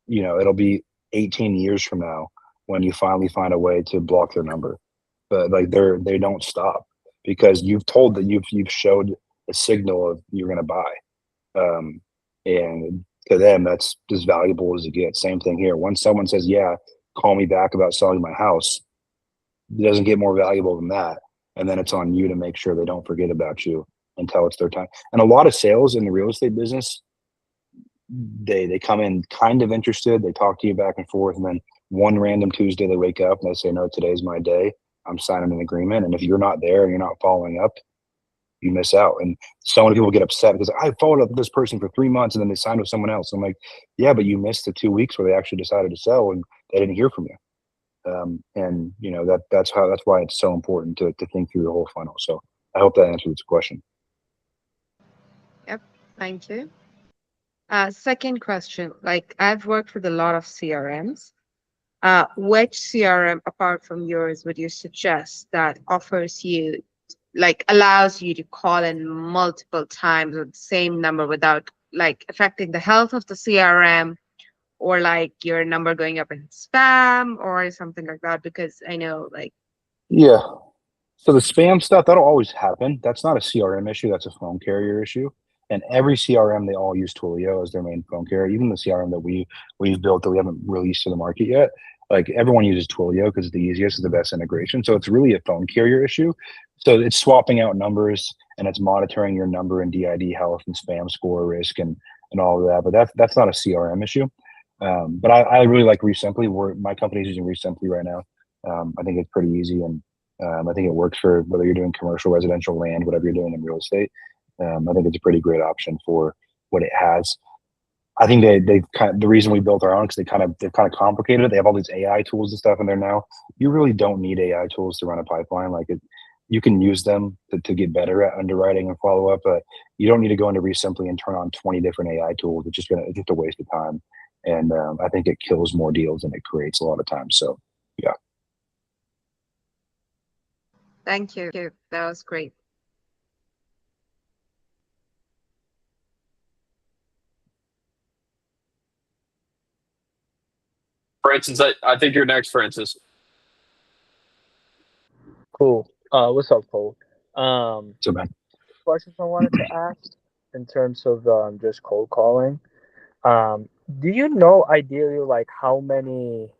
You know, it'll be 18 years from now when you finally find a way to block their number. But like they don't stop because you've told that you've showed a signal of you're going to buy. And to them, that's as valuable as it gets. Same thing here. Once someone says, yeah, call me back about selling my house, it doesn't get more valuable than that. And then it's on you to make sure they don't forget about you until it's their time. And a lot of sales in the real estate business, they come in kind of interested. They talk to you back and forth. And then one random Tuesday, they wake up and they say, no, today's my day. I'm signing an agreement. And if you're not there and you're not following up, you miss out. And so many people get upset because I followed up with this person for 3 months and then they signed with someone else. I'm like, yeah, but you missed the 2 weeks where they actually decided to sell and they didn't hear from you. And you know, that's why it's so important to think through the whole funnel. So I hope that answers the question. Yep. Thank you. Second question, like I've worked with a lot of CRMs. Which CRM apart from yours would you suggest that offers you, like allows you to call in multiple times with the same number without like affecting the health of the CRM or like your number going up in spam or something like that? Because I know like, Yeah. So the spam stuff, that'll always happen. That's not a CRM issue. That's a phone carrier issue. And every CRM, they all use Twilio as their main phone carrier. Even the CRM that we've built that we haven't released to the market yet, like everyone uses Twilio because it's the easiest, it's the best integration. So it's really a phone carrier issue. So it's swapping out numbers and it's monitoring your number and DID health and spam score risk and all of that. But that's not a CRM issue. But I really like ReSimpli. My company's using ReSimpli right now. I think it's pretty easy and I think it works for whether you're doing commercial, residential, land, whatever you're doing in real estate. I think it's a pretty great option for what it has. I think they've kind of, the reason we built our own because they've kind of complicated it. They have all these AI tools and stuff in there now. You really don't need AI tools to run a pipeline. Like you can use them to get better at underwriting and follow up, but you don't need to go into ReSimpli and turn on 20 different AI tools. It's just a waste of time. And I think it kills more deals than it creates a lot of times. So yeah. thank you. That was great. Francis, I think you're next, Francis. Cool. What's up, Cole? So man. Questions I wanted to ask in terms of just cold calling. Do you know ideally like how many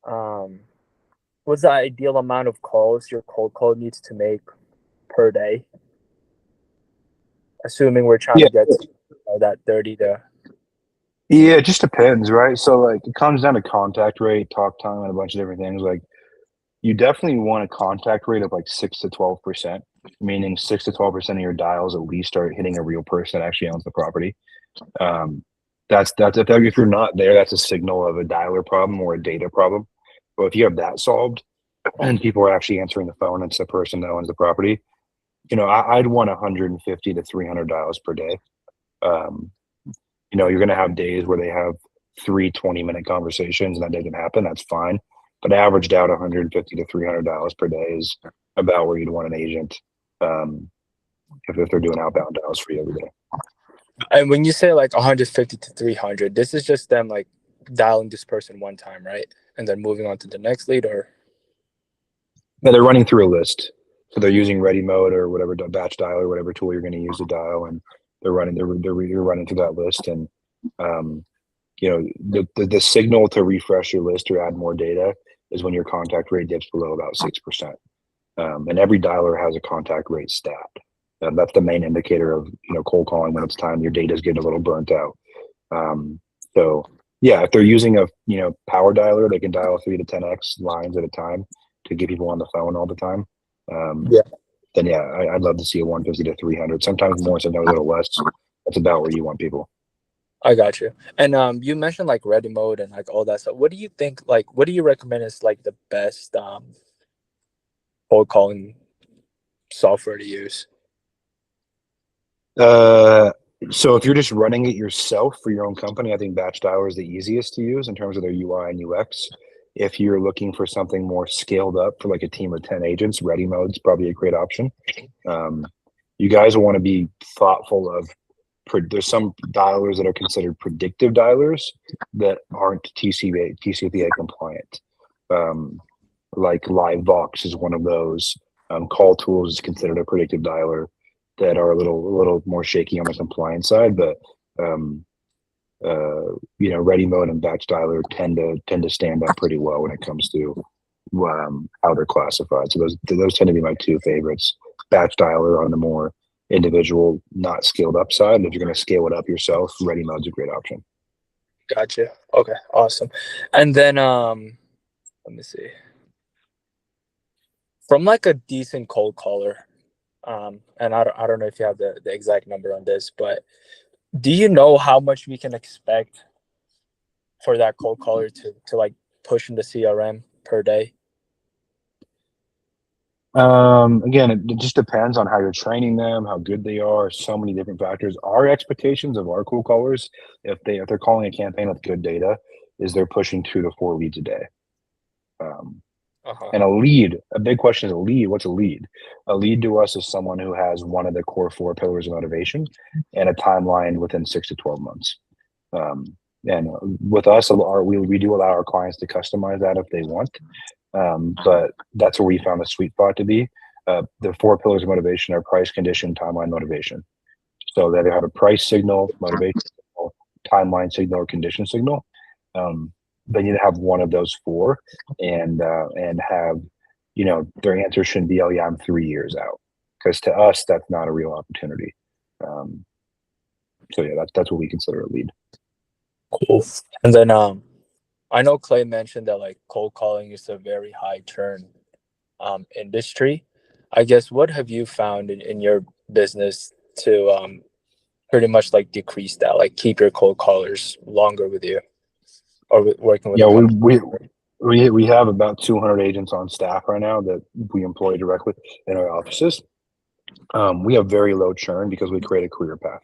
what's the ideal amount of calls your cold call needs to make per day? Assuming we're trying to get to that 30 to. Yeah, it just depends, right? So like it comes down to contact rate, talk time, and a bunch of different things. Like you definitely want a contact rate of like 6 to 12%, meaning 6 to 12% of your dials at least are hitting a real person that actually owns the property. That's if you're not there, that's a signal of a dialer problem or a data problem. But if you have that solved and people are actually answering the phone, it's the person that owns the property. You know, I'd want 150 to 300 dials per day. You know, you're going to have days where they have 3 20-minute conversations and that doesn't happen. That's fine. But averaged out 150 to 300 dials per day is about where you'd want an agent if they're doing outbound dials for you every day. And when you say like 150 to 300, this is just them like dialing this person one time, right? And then moving on to the next lead, or? Yeah, they're running through a list. So they're using Ready Mode or whatever batch dial or whatever tool you're going to use to dial, and you're running through that list. And you know, the signal to refresh your list or add more data is when your contact rate dips below about 6%. And every dialer has a contact rate stat. That's the main indicator of, you know, cold calling when it's time your data is getting a little burnt out. So Yeah, if they're using a power dialer, they can dial 3 to 10x lines at a time to get people on the phone all the time. Yeah, Then yeah, I'd love to see a 150 to 300. Sometimes more, sometimes a little less. That's about where you want people. I got you. And you mentioned like ready mode and like all that stuff. What do you think? Like, what do you recommend is like the best cold calling software to use? So if you're just running it yourself for your own company, I think Batch Dialer is the easiest to use in terms of their UI and UX. If you're looking for something more scaled up for like a team of 10 agents, Ready Mode's probably a great option. You guys will want to be thoughtful of, there's some dialers that are considered predictive dialers that aren't TCPA compliant. Like LiveVox is one of those. Call Tools is considered a predictive dialer that are a little more shaky on the compliance side, but Ready Mode and Batch Dialer tend to stand up pretty well when it comes to how they're classified. So those tend to be my two favorites. Batch Dialer on the more individual, not scaled up side. If you're going to scale it up yourself, Ready Mode's a great option. Gotcha. Okay, awesome. And then let me see. From like a decent cold caller, and I don't know if you have the exact number on this, but do you know how much we can expect for that cold caller to like push in the CRM per day? Again, it just depends on how you're training them, how good they are, so many different factors. Our expectations of our cold callers, if they're calling a campaign with good data, is they're pushing 2 to 4 leads a day. And a big question is a lead. What's a lead? A lead to us is someone who has one of the core 4 pillars of motivation and a timeline within 6 to 12 months. And with us, we do allow our clients to customize that if they want. But that's where we found the sweet spot to be. The 4 pillars of motivation are price, condition, timeline, motivation. So they have a price signal, motivation signal, timeline signal, or condition signal. They need to have one of those 4 and have, their answer shouldn't be, oh yeah, I'm 3 years out. Because to us, that's not a real opportunity. So yeah, that's what we consider a lead. Cool. And then I know Clay mentioned that like cold calling is a very high churn industry. I guess what have you found in your business to pretty much like decrease that, like keep your cold callers longer with you or working with? Yeah, we have about 200 agents on staff right now that we employ directly in our offices. We have very low churn because we create a career path.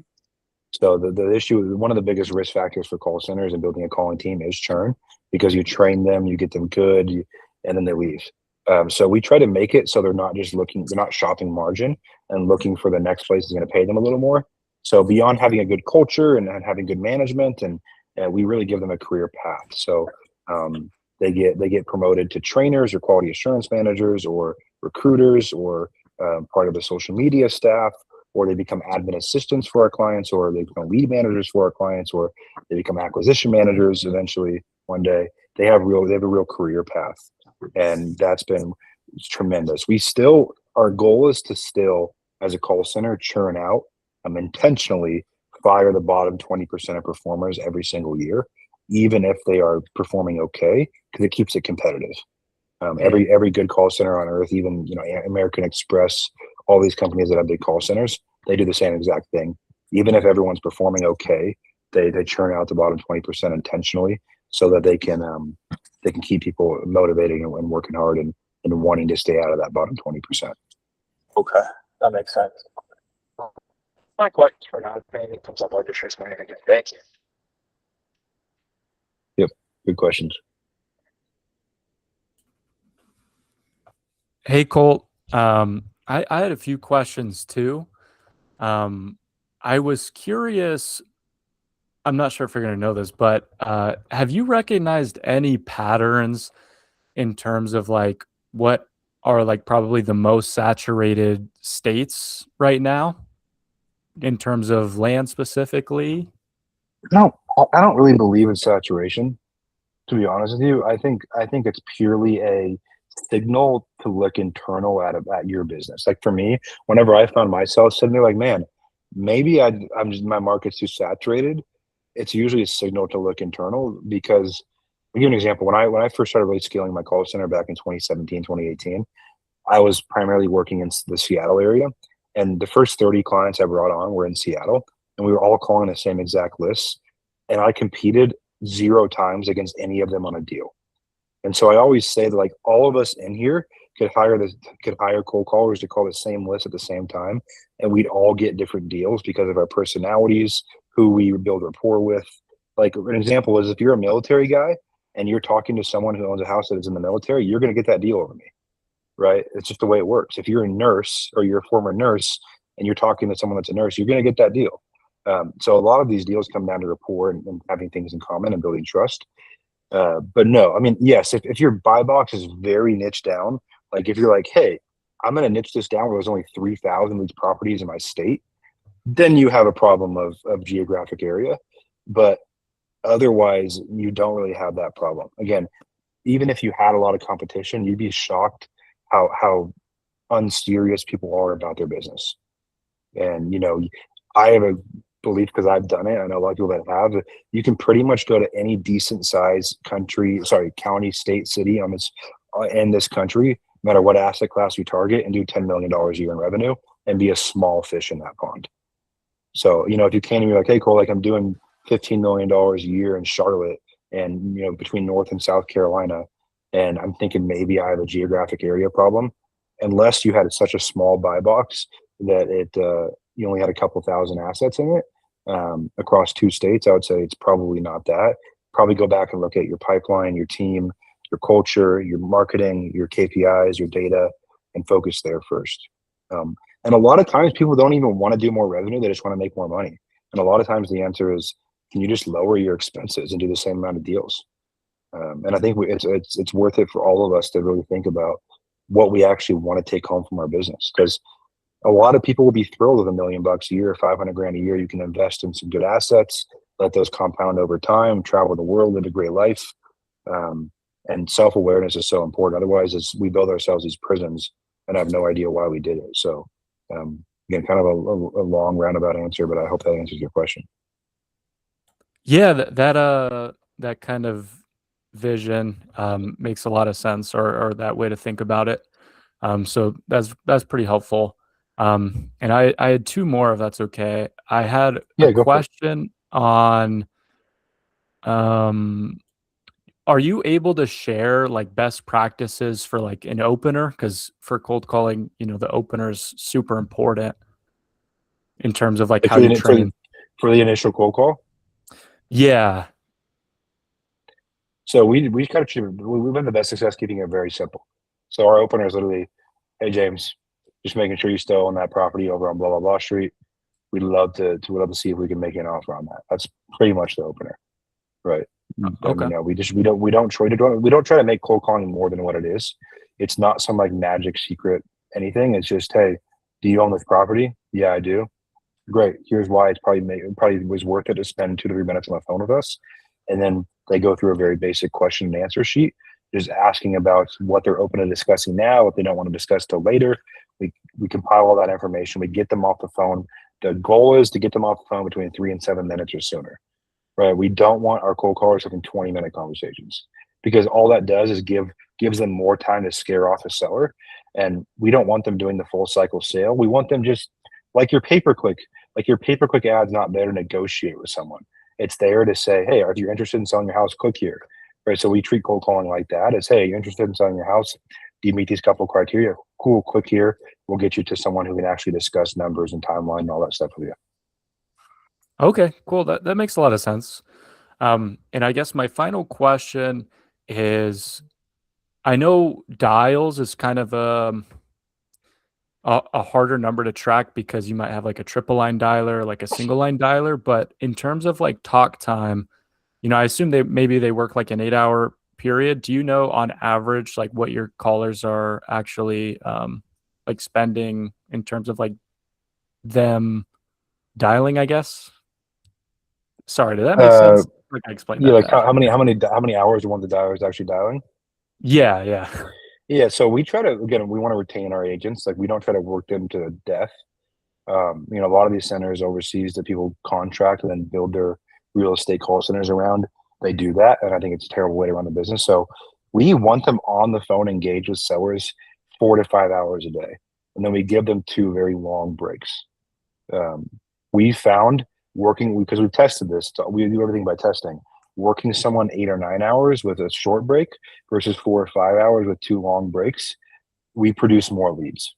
So the issue, one of the biggest risk factors for call centers and building a calling team is churn, because you train them, you get them good, and then they leave. So we try to make it so they're not shopping margin and looking for the next place is going to pay them a little more. So beyond having a good culture and having good management, and we really give them a career path. So they get promoted to trainers or quality assurance managers or recruiters or part of the social media staff, or they become admin assistants for our clients, or they become lead managers for our clients, or they become acquisition managers eventually one day. They have a real career path, and that's been tremendous. Our goal is to still, as a call center, churn out, intentionally fire the bottom 20% of performers every single year, even if they are performing okay, because it keeps it competitive. Every good call center on earth, even American Express, all these companies that have big call centers, they do the same exact thing. Even if everyone's performing okay, they churn out the bottom 20% intentionally so that they can keep people motivated and working hard and wanting to stay out of that bottom 20%. Okay, that makes sense. My question for now, if anything comes up, I'll just raise my hand again. Thank you. Yep, good questions. Hey, Colt. I had a few questions too. I was curious. I'm not sure if you're going to know this, but have you recognized any patterns in terms of like what are like probably the most saturated states right now in terms of land specifically? No, I don't really believe in saturation, to be honest with you. I think it's purely a signal to look internal at your business. Like for me, whenever I found myself sitting there like, man, maybe my market's too saturated. it's usually a signal to look internal. Because I'll give you an example. When I first started really scaling my call center back in 2017, 2018, I was primarily working in the Seattle area, and the first 30 clients I brought on were in Seattle, and we were all calling the same exact lists, and I competed 0 times against any of them on a deal. And so I always say that, like, all of us in here could hire cold callers to call the same list at the same time, and we'd all get different deals because of our personalities, who we build rapport with. Like, an example is, if you're a military guy and you're talking to someone who owns a house that is in the military, you're going to get that deal over me, right? It's just the way it works. If you're a nurse or you're a former nurse and you're talking to someone that's a nurse, you're going to get that deal. So a lot of these deals come down to rapport and having things in common and building trust. But no, I mean, yes, if your buy box is very niche down, like if you're like, hey, I'm going to niche this down where there's only 3,000 of these properties in my state, then you have a problem of geographic area. But otherwise, you don't really have that problem. Again, even if you had a lot of competition, you'd be shocked how unserious people are about their business. And, I have a belief, because I've done it, I know a lot of people that have, that you can pretty much go to any decent size county, state, city in this country, no matter what asset class you target, and do $10 million a year in revenue and be a small fish in that pond. So, if you came to me like, hey, Cole, like, I'm doing $15 million a year in Charlotte and, between North and South Carolina, and I'm thinking maybe I have a geographic area problem, unless you had such a small buy box that you only had a couple thousand assets in it across 2 states, I would say it's probably not that. Probably go back and look at your pipeline, your team, your culture, your marketing, your KPIs, your data, and focus there first. And a lot of times people don't even want to do more revenue. They just want to make more money. And a lot of times the answer is, can you just lower your expenses and do the same amount of deals? And I think it's worth it for all of us to really think about what we actually want to take home from our business. Because a lot of people will be thrilled with $1 million a year, 500 grand a year. You can invest in some good assets, let those compound over time, travel the world, live a great life. And self-awareness is so important. Otherwise, we build ourselves these prisons and have no idea why we did it. So again, kind of a long roundabout answer, but I hope that answers your question. Yeah, that kind of vision makes a lot of sense, or that way to think about it. So that's pretty helpful. And I had 2 more, if that's okay. I had a question on, are you able to share like best practices for like an opener? Because for cold calling, the opener is super important in terms of like how you train. For the initial cold call? Yeah. So we've had the best success keeping it very simple. So our opener is literally, hey, James, just making sure you still own that property over on blah, blah, blah street. We'd love to see if we can make an offer on that. That's pretty much the opener. Right. Okay. We don't try to make cold calling more than what it is. It's not some like magic secret anything. It's just, hey, do you own this property? Yeah, I do. Great. Here's why it probably was worth it to spend 2 to 3 minutes on the phone with us. And then they go through a very basic question and answer sheet, just asking about what they're open to discussing now, what they don't want to discuss till later. We compile all that information. We get them off the phone. The goal is to get them off the phone between 3 and 7 minutes or sooner. Right? We don't want our cold callers having 20-minute conversations, because all that does is gives them more time to scare off a seller. And we don't want them doing the full cycle sale. We want them just like your pay-per-click ad's not there to negotiate with someone. It's there to say, hey, if you're interested in selling your house, click here. Right? So we treat cold calling like that as, hey, you're interested in selling your house? Do you meet these couple of criteria? Cool, click here. We'll get you to someone who can actually discuss numbers and timeline and all that stuff with you. Okay, cool. That makes a lot of sense. And I guess my final question is, I know dials is kind of a harder number to track because you might have like a triple line dialer, like a single line dialer. But in terms of like talk time, I assume they work like an 8-hour period. Do you know on average like what your callers are actually like spending in terms of like them dialing, I guess? Sorry, did that make sense? Like I explained that. Yeah, like how many hours do one of the dialers actually dialing? Yeah. Yeah, so we try to, again, we want to retain our agents. Like, we don't try to work them to death. A lot of these centers overseas that people contract and then build their real estate call centers around, they do that. And I think it's a terrible way to run the business. So we want them on the phone, engaged with sellers 4 to 5 hours a day. And then we give them 2 very long breaks. We found working, because we've tested this, we do everything by testing, working someone 8 or 9 hours with a short break versus 4 or 5 hours with 2 long breaks, we produce more leads.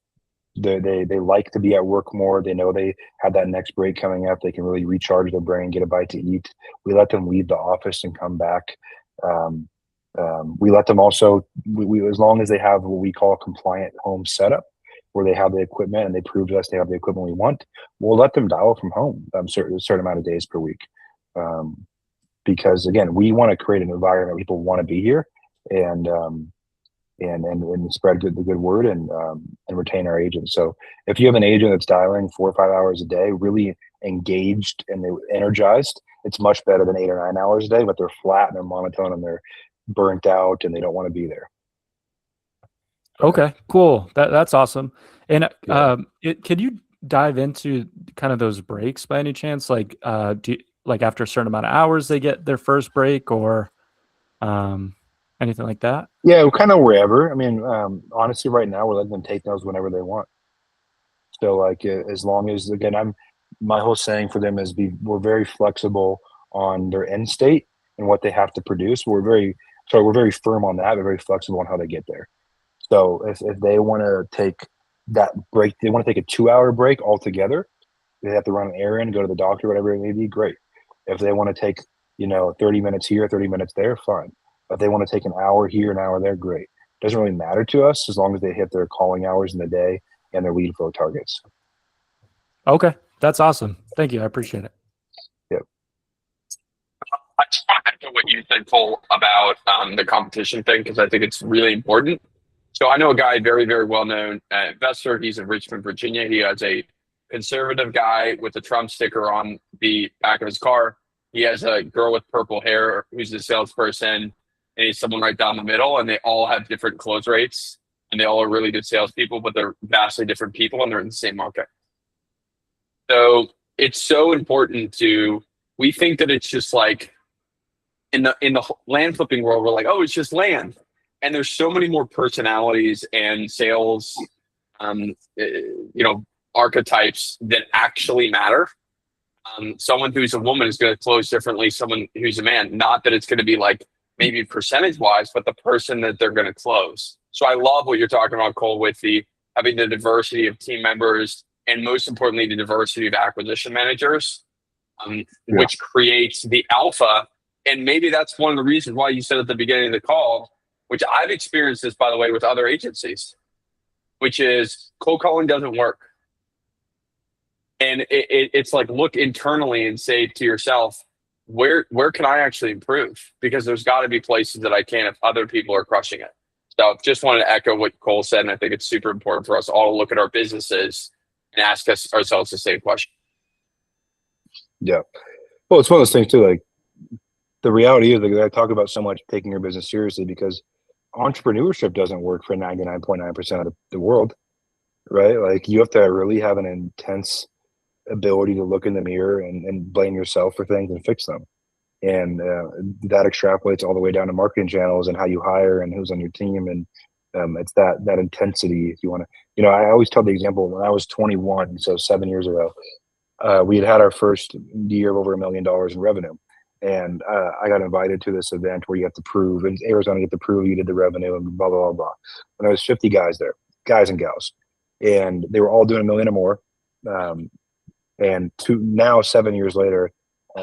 They like to be at work more. They know they have that next break coming up. They can really recharge their brain, get a bite to eat. We let them leave the office and come back. We let them also, we as long as they have what we call a compliant home setup, where they have the equipment and they prove to us they have the equipment we want, we'll let them dial from home a certain amount of days per week. Because again, we want to create an environment where people want to be here and spread the good word and retain our agents. So if you have an agent that's dialing 4 or 5 hours a day, really engaged and they're energized, it's much better than 8 or 9 hours a day, but they're flat and they're monotone and they're burnt out and they don't want to be there. Okay, cool. That's awesome. And can you dive into kind of those breaks by any chance? Like, like after a certain amount of hours, they get their first break, or anything like that? Yeah, kind of wherever. I mean, honestly, right now we're letting them take those whenever they want. So, like, as long as, again, my whole saying for them is we're very flexible on their end state and what they have to produce. We're very firm on that. We're very flexible on how they get there. So if they want to take that break, they want to take a 2-hour break altogether, they have to run an errand, go to the doctor, whatever it may be, great. If they want to take, 30 minutes here, 30 minutes there, fine. If they want to take an hour here, an hour there, great. Doesn't really matter to us as long as they hit their calling hours in the day and their lead flow targets. Okay, that's awesome. Thank you. I appreciate it. Yep. I just want to echo what you said, Cole, about the competition thing, because I think it's really important. So I know a guy, very, very well-known investor. He's in Richmond, Virginia. He has a conservative guy with a Trump sticker on the back of his car. He has a girl with purple hair who's a salesperson, and he's someone right down the middle, and they all have different close rates, and they all are really good salespeople, but they're vastly different people, and they're in the same market. So it's so important we think that it's just like, in the land flipping world, we're like, oh, it's just land. And there's so many more personalities and sales, archetypes that actually matter. Someone who's a woman is going to close differently. Someone who's a man, not that it's going to be like maybe percentage wise, but the person that they're going to close. So I love what you're talking about, Cole, with having the diversity of team members and most importantly, the diversity of acquisition managers, which creates the alpha. And maybe that's one of the reasons why you said at the beginning of the call, which I've experienced this, by the way, with other agencies, which is cold calling doesn't work. And it's like, look internally and say to yourself, where can I actually improve? Because there's got to be places that I can if other people are crushing it. So just wanted to echo what Cole said. And I think it's super important for us all to look at our businesses and ask ourselves the same question. Yeah. Well, it's one of those things too, like the reality is, like, I talk about so much taking your business seriously because entrepreneurship doesn't work for 99.9% of the world, right? Like you have to really have an intense ability to look in the mirror and blame yourself for things and fix them. And that extrapolates all the way down to marketing channels and how you hire and who's on your team. And it's that intensity. If you want to, I always tell the example when I was 21, so 7 years ago, we had our first year of over $1 million in revenue. And I got invited to this event where you have to prove, in Arizona, you have to prove you did the revenue and blah, blah, blah, blah. And there was 50 guys there, guys and gals. And they were all doing $1 million or more. And now, 7 years later,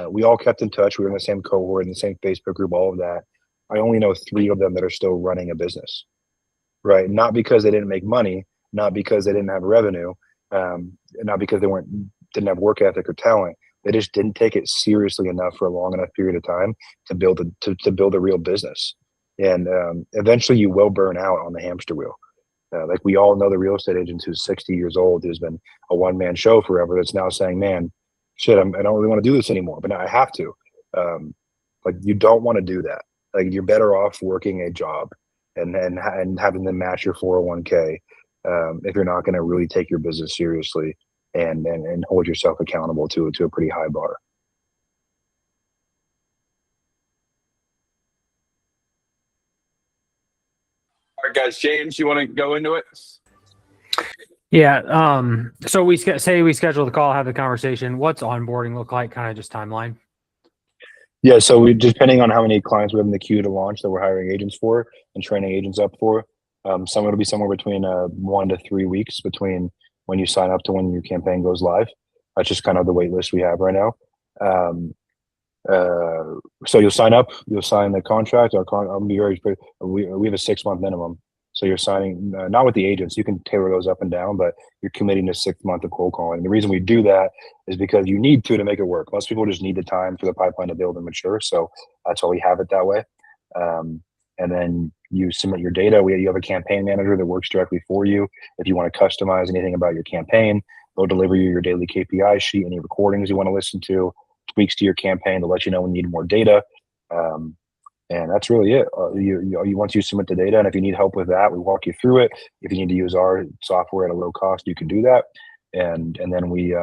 we all kept in touch. We were in the same cohort, in the same Facebook group, all of that. I only know 3 of them that are still running a business, right? Not because they didn't make money, not because they didn't have revenue, not because they didn't have work ethic or talent. They just didn't take it seriously enough for a long enough period of time to build a real business. And eventually you will burn out on the hamster wheel. Like we all know the real estate agent who's 60 years old, who's been a one-man show forever, that's now saying, man, shit, I don't really want to do this anymore, but now I have to. Like you don't want to do that. Like you're better off working a job and having them match your 401k if you're not going to really take your business seriously and hold yourself accountable to a pretty high bar. All right, guys. James, you want to go into it? Yeah. So we say we schedule the call, have the conversation. What's onboarding look like? Kind of just timeline. Yeah, so we depending on how many clients we have in the queue to launch that we're hiring agents for and training agents up for. Some it'll be somewhere between 1 to 3 weeks between when you sign up to when your campaign goes live. That's just kind of the wait list we have right now. So you'll sign up, you'll sign the contract. I'll be very. We have a 6-month minimum. So you're signing not with the agents. You can tailor those up and down, but you're committing to 6 months of cold calling. The reason we do that is because you need to make it work. Most people just need the time for the pipeline to build and mature. So that's why we have it that way. And then you submit your data. You have a campaign manager that works directly for you. If you want to customize anything about your campaign, they'll deliver you your daily KPI sheet, any recordings you want to listen to, tweaks to your campaign to let you know when you need more data. And that's really it. Once you submit the data, and if you need help with that, we walk you through it. If you need to use our software at a low cost, you can do that. And then we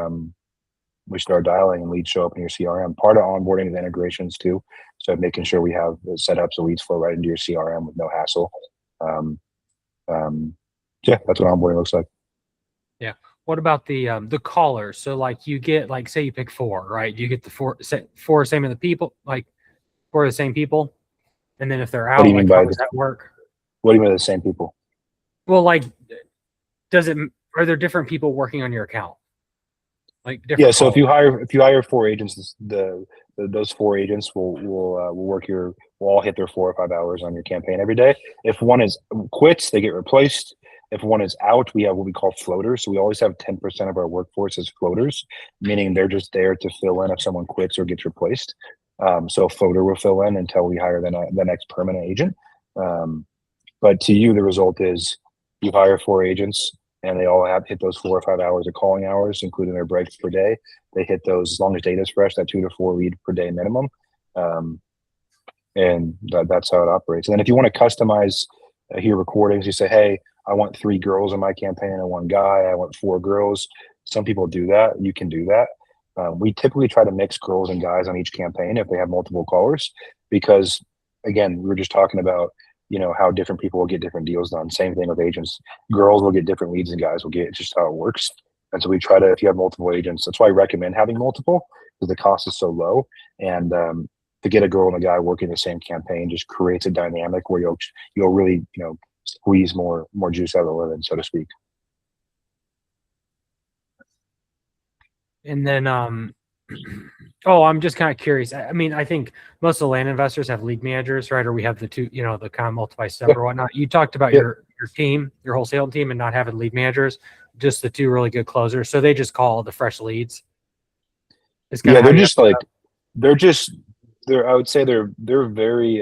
start dialing and leads show up in your CRM. Part of onboarding is integrations too. So making sure we have it set up so leads flow right into your CRM with no hassle. Yeah, that's what onboarding looks like. Yeah. What about the callers? So like you get like say you pick 4, right? You get the four same of the people, like 4 of the same people. And then if they're out, What do you mean by how does that work? What do you mean by the same people? Well, like, are there different people working on your account? Like different Yeah, so if callers? you hire 4 agents, those 4 agents will all hit their 4 or 5 hours on your campaign every day. If one is quits, they get replaced. If one is out, we have what we call floaters. So we always have 10% of our workforce as floaters, meaning they're just there to fill in if someone quits or gets replaced. So a floater will fill in until we hire the next permanent agent. But to you, the result is you hire 4 agents and they all have hit those 4 or 5 hours of calling hours, including their breaks per day. They hit those as long as data is fresh, that 2 to 4 lead per day minimum. And that's how it operates. And then if you want to customize your recordings, you say, hey, I want 3 girls in my campaign and 1 guy. I want 4 girls. Some people do that. You can do that. We typically try to mix girls and guys on each campaign if they have multiple callers, because again, we were just talking about, how different people will get different deals done. Same thing with agents. Girls will get different leads and guys will get just how it works. And so we try to, if you have multiple agents, that's why I recommend having multiple, because the cost is so low. And to get a girl and a guy working the same campaign just creates a dynamic where you'll really, squeeze more juice out of the lemon, so to speak. And then, I'm just kind of curious. I mean, I think most of the land investors have lead managers, right? Or we have the 2, the kind of multi-step or whatnot. You talked about your team, your wholesale team, and not having lead managers, just the 2 really good closers. So they just call the fresh leads. Yeah, they're just like, I would say they're very,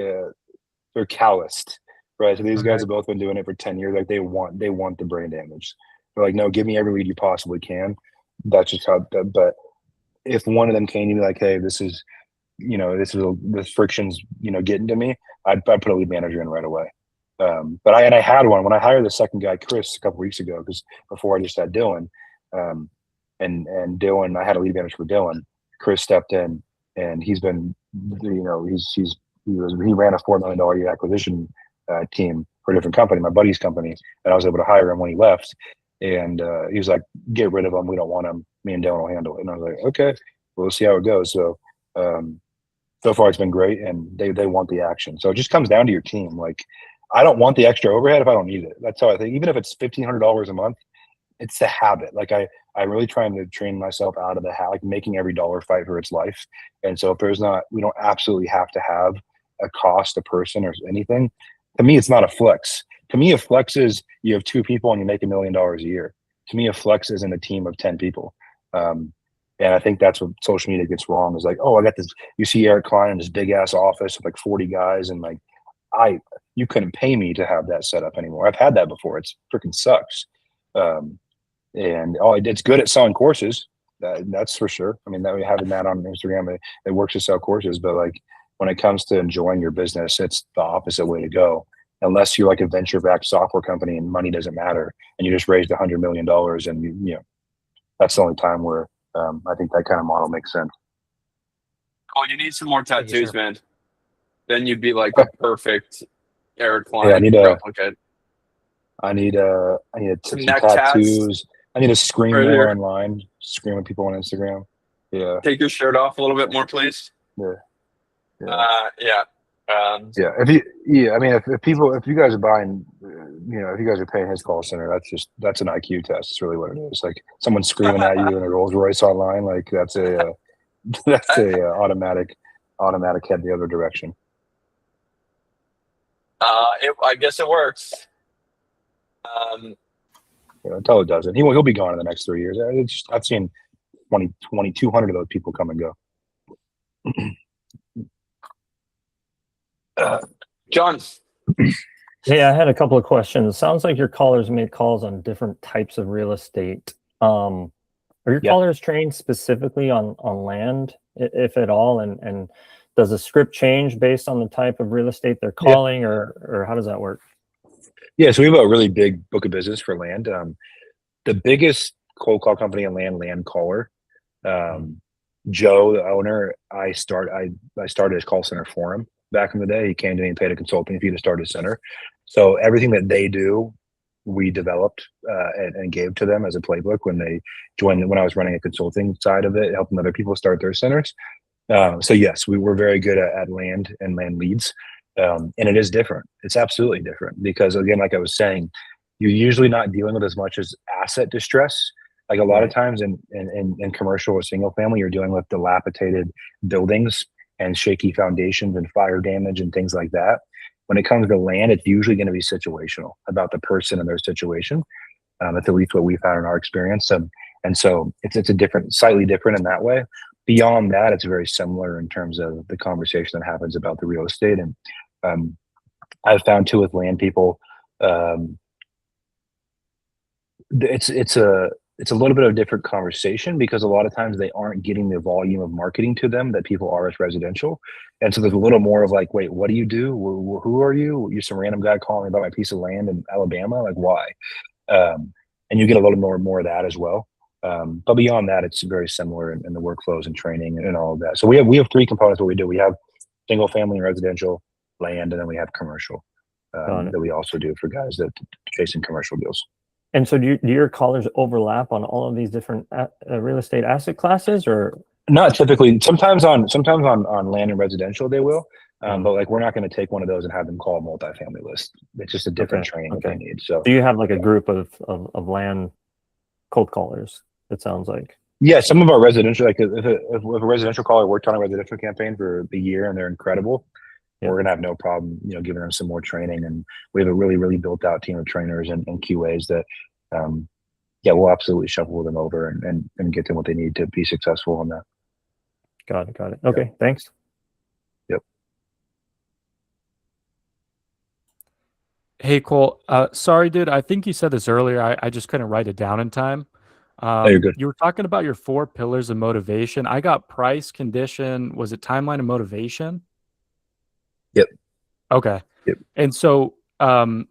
they're calloused, right? So these guys have both been doing it for 10 years. Like they want the brain damage. They're like, no, give me every lead you possibly can. That's just how, but if one of them came to me like, hey, this the friction's, getting to me, I'd put a lead manager in right away. But I had one when I hired the second guy, Chris, a couple weeks ago, because before I just had Dylan, and Dylan, I had a lead manager for Dylan. Chris stepped in, and he's been, he ran a $4 million a year acquisition team for a different company, my buddy's company, and I was able to hire him when he left. And he was like, get rid of him. We don't want him. Me and Dylan will handle it. And I was like, okay, we'll see how it goes. So, so far it's been great, and they want the action. So it just comes down to your team. Like, I don't want the extra overhead if I don't need it. That's how I think. Even if it's $1,500 a month, it's a habit. Like I'm really trying to train myself out of the like making every dollar fight for its life. And so if we don't absolutely have to have a cost a person or anything. To me, it's not a flex. To me, a flex is you have 2 people and you make $1 million a year. To me, a flex isn't a team of 10 people. And I think that's what social media gets wrong is like, oh, I got this. You see Eric Klein in this big ass office with like 40 guys, and like, you couldn't pay me to have that set up anymore. I've had that before. It's freaking sucks. And it's good at selling courses. That's for sure. I mean, having that on Instagram, it works to sell courses, but like when it comes to enjoying your business, it's the opposite way to go. Unless you're like a venture-backed software company and money doesn't matter, and you just raised $100 million, and that's the only time where I think that kind of model makes sense. Oh, you need some more tattoos, man. Then you'd be like a perfect Eric Klein Yeah, I need replicate. I need Some some neck tats. tattoos. I need to scream Right more here. online. Scream at people on Instagram. Yeah, Take your shirt off a little bit more, please. yeah, yeah. Yeah. Yeah, I mean, if you guys are buying, if you guys are paying his call center, that's an IQ test. It's really what it is. Like someone screaming at you in a Rolls Royce online, like that's a automatic head the other direction. I guess it works. Until it doesn't, he'll be gone in the next 3 years. I've seen 200 of those people come and go. John. Hey, I had a couple of questions. Sounds like your callers make calls on different types of real estate. Are your callers trained specifically on land, if at all? And does the script change based on the type of real estate they're calling, or how does that work? Yeah, so we have a really big book of business for land. The biggest cold call company in land caller. Joe, the owner, I started his call center for him back in the day. He came to me and paid a consulting fee to start his center. So everything that they do, we developed and gave to them as a playbook when they joined. When I was running a consulting side of it, helping other people start their centers. So yes, we were very good at land and land leads, and it is different. It's absolutely different because, again, like I was saying, you're usually not dealing with as much as asset distress. Like a lot of times in commercial or single family, you're dealing with dilapidated buildings and shaky foundations and fire damage and things like that. When it comes to land, it's usually going to be situational about the person and their situation. That's at least what we found in our experience. And so it's a different, slightly different in that way. Beyond that, it's very similar in terms of the conversation that happens about the real estate. And I've found too with land people, it's a little bit of a different conversation because a lot of times they aren't getting the volume of marketing to them that people are as residential. And so there's a little more of like, wait, what do you do? Who are you? You're some random guy calling me about my piece of land in Alabama. Like, why? And you get a little more of that as well. But beyond that, it's very similar in the workflows and training and all of that. So we have three components. What we do, we have single family and residential, land, and then we have commercial that we also do for guys that chasing commercial deals. And so do your callers overlap on all of these different real estate asset classes, or not typically? Sometimes on land and residential they will, but like we're not going to take one of those and have them call a multifamily list. It's just a different training that they need. So do you have like a group of land cold callers? It sounds like. Yeah, some of our residential, like if a residential caller worked on a residential campaign for the year and they're incredible, we're gonna have no problem, giving them some more training. And we have a really, really built out team of trainers and QAs that, we'll absolutely shuffle them over and get them what they need to be successful on that. Got it. Okay, thanks. Yep. Hey, Cole. Sorry, dude. I think you said this earlier. I just couldn't write it down in time. You're good. You were talking about your 4 pillars of motivation. I got price, condition. Was it timeline and motivation? Yep. Okay. Yep. And so, and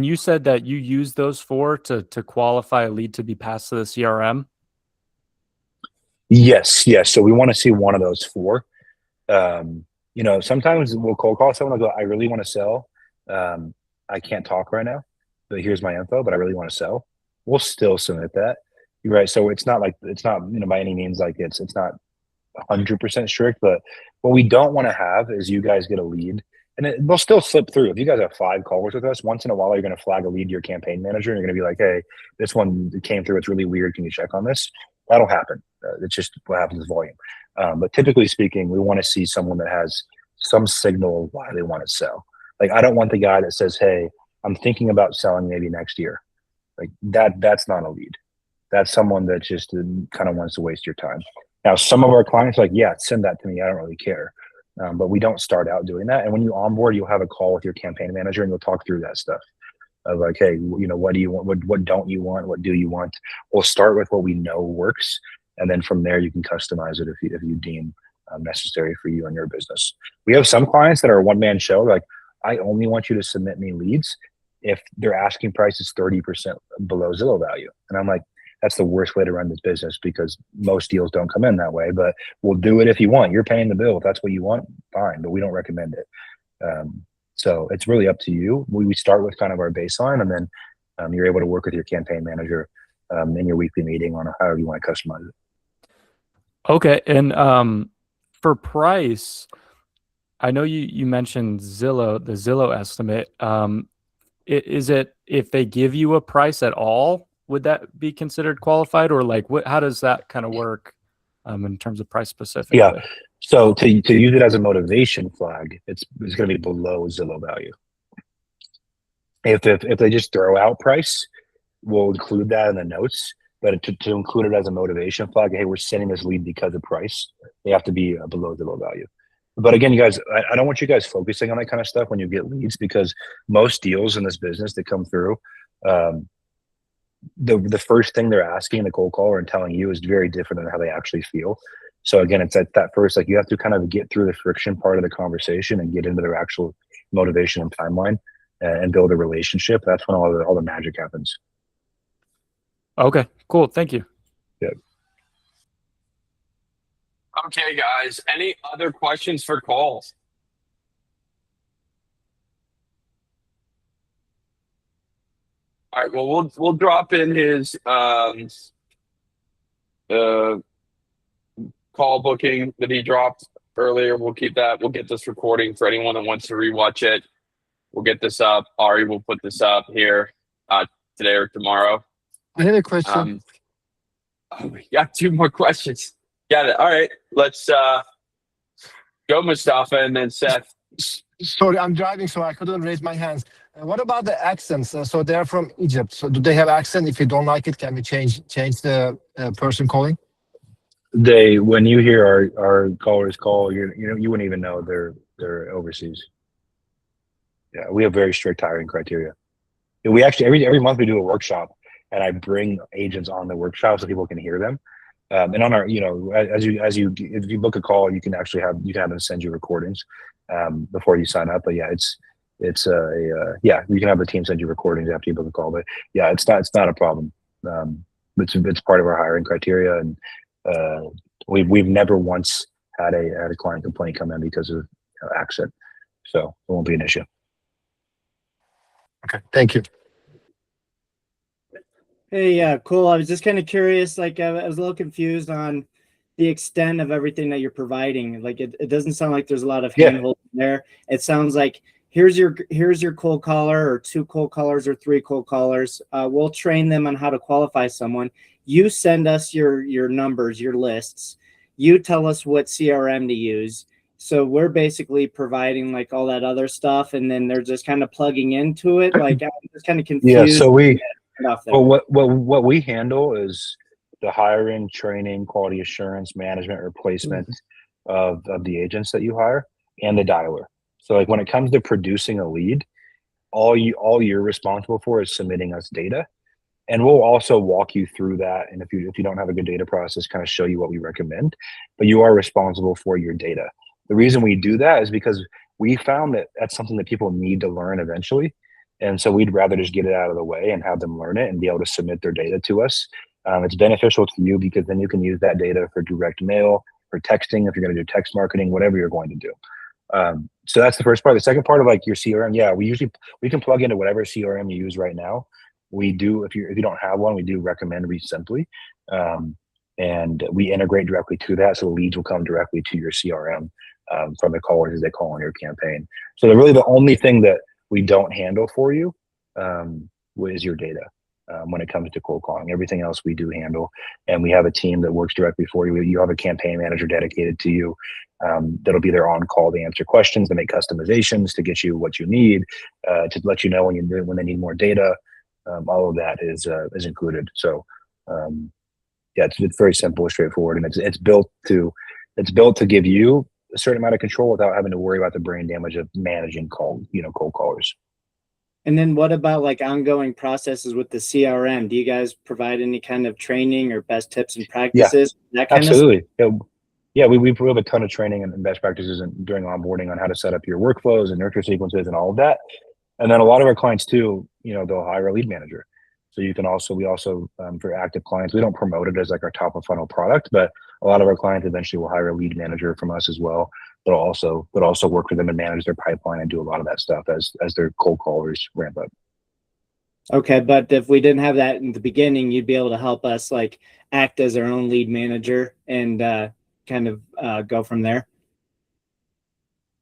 you said that you use those 4 to qualify a lead to be passed to the CRM. Yes. So we want to see one of those 4. Sometimes we'll cold call someone. I'll go, I really want to sell. I can't talk right now, but here's my info, but I really want to sell. We'll still submit that. You're right. So it's not by any means like it's not 100% strict, but what we don't want to have is you guys get a lead and they'll still slip through. If you guys have 5 callers with us, once in a while, you're going to flag a lead to your campaign manager and you're going to be like, hey, this one came through. It's really weird. Can you check on this? That'll happen. It's just what happens with volume. But typically speaking, we want to see someone that has some signal of why they want to sell. Like, I don't want the guy that says, hey, I'm thinking about selling maybe next year. Like that's not a lead. That's someone that just kind of wants to waste your time. Now, some of our clients are like, yeah, send that to me. I don't really care. But we don't start out doing that. And when you onboard, you'll have a call with your campaign manager and you'll talk through that stuff of like, hey, what do you want? What don't you want? What do you want? We'll start with what we know works. And then from there, you can customize it if you deem necessary for you and your business. We have some clients that are a one-man show. Like, I only want you to submit me leads if their asking price is 30% below Zillow value. And I'm like, that's the worst way to run this business because most deals don't come in that way, but we'll do it if you want. You're paying the bill. If that's what you want, fine, but we don't recommend it. So it's really up to you. We start with kind of our baseline, and then You're able to work with your campaign manager in your weekly meeting on however you want to customize it. Okay. And for price, I know you mentioned Zillow, the Zillow estimate. Is it if they give you a price at all, would that be considered qualified, or like how does that kind of work in terms of price specifically? Yeah. So to use it as a motivation flag, it's going to be below Zillow value. If they just throw out price, we'll include that in the notes. But to include it as a motivation flag, hey, we're sending this lead because of price, they have to be below Zillow value. But again, you guys, I don't want you guys focusing on that kind of stuff when you get leads, because most deals in this business that come through, the first thing they're asking the cold caller and telling you is very different than how they actually feel. So again, it's at that first, like, you have to kind of get through the friction part of the conversation and get into their actual motivation and timeline and build a relationship. That's when all the magic happens. Okay, cool. Thank you. Yeah. Okay, guys. Any other questions for Cole? All right. Well, we'll drop in his call booking that he dropped earlier. We'll keep that. We'll get this recording for anyone that wants to rewatch it. We'll get this up. Ari will put this up here today or tomorrow. I have a question. We got 2 more questions. Got it. All right. Let's go, Mustafa, and then Seth. Sorry, I'm driving, so I couldn't raise my hands. What about the accents? So they're from Egypt. So do they have accent? If you don't like it, can we change the person calling? When you hear our callers call, you wouldn't even know they're overseas. Yeah, we have very strict hiring criteria. We actually every month we do a workshop, and I bring agents on the workshop so people can hear them. And on our, if you book a call, you can have them send you recordings before you sign up. But yeah, you can have the team send you recordings after you book a call. But yeah, it's not a problem. It's part of our hiring criteria, and we've never once had a client complaint come in because of accent, so it won't be an issue. Okay, thank you. Hey, yeah, cool. I was just kind of curious. Like, I was a little confused on the extent of everything that you're providing. Like, it doesn't sound like there's a lot of handholding there. It sounds like here's your cold caller, or 2 cold callers, or 3 cold callers. We'll train them on how to qualify someone. You send us your numbers, your lists. You tell us what CRM to use. So we're basically providing like all that other stuff, and then they're just kind of plugging into it. Like, I'm just kind of confused. Yeah. So what we handle is the hiring, training, quality assurance, management, replacement of the agents that you hire, and the dialer. So like when it comes to producing a lead, all you're responsible for is submitting us data. And we'll also walk you through that. And if you don't have a good data process, kind of show you what we recommend, but you are responsible for your data. The reason we do that is because we found that that's something that people need to learn eventually. And so we'd rather just get it out of the way and have them learn it and be able to submit their data to us. It's beneficial to you because then you can use that data for direct mail, for texting, if you're going to do text marketing, whatever you're going to do. So that's the first part. The second part of like your CRM, yeah, we can plug into whatever CRM you use right now. We do, if you don't have one, we do recommend Simply, and we integrate directly to that, so the leads will come directly to your CRM from the callers as they call on your campaign. So the only thing that we don't handle for you is your data when it comes to cold calling. Everything else we do handle, and we have a team that works directly for you. You have a campaign manager dedicated to you that'll be there on call to answer questions, to make customizations, to get you what you need, to let you know when they need more data. All of that is included. So yeah, it's very simple, straightforward, and it's built to give you a certain amount of control without having to worry about the brain damage of managing cold callers. And then what about like ongoing processes with the CRM? Do you guys provide any kind of training or best tips and practices? Yeah, that kind absolutely. Yeah, we have a ton of training and best practices during onboarding on how to set up your workflows and nurture sequences and all of that. And then a lot of our clients too, they'll hire a lead manager. So we also for active clients, we don't promote it as like our top of funnel product, but a lot of our clients eventually will hire a lead manager from us as well. But also work for them and manage their pipeline and do a lot of that stuff as their cold callers ramp up. Okay, but if we didn't have that in the beginning, you'd be able to help us like act as our own lead manager and kind of go from there.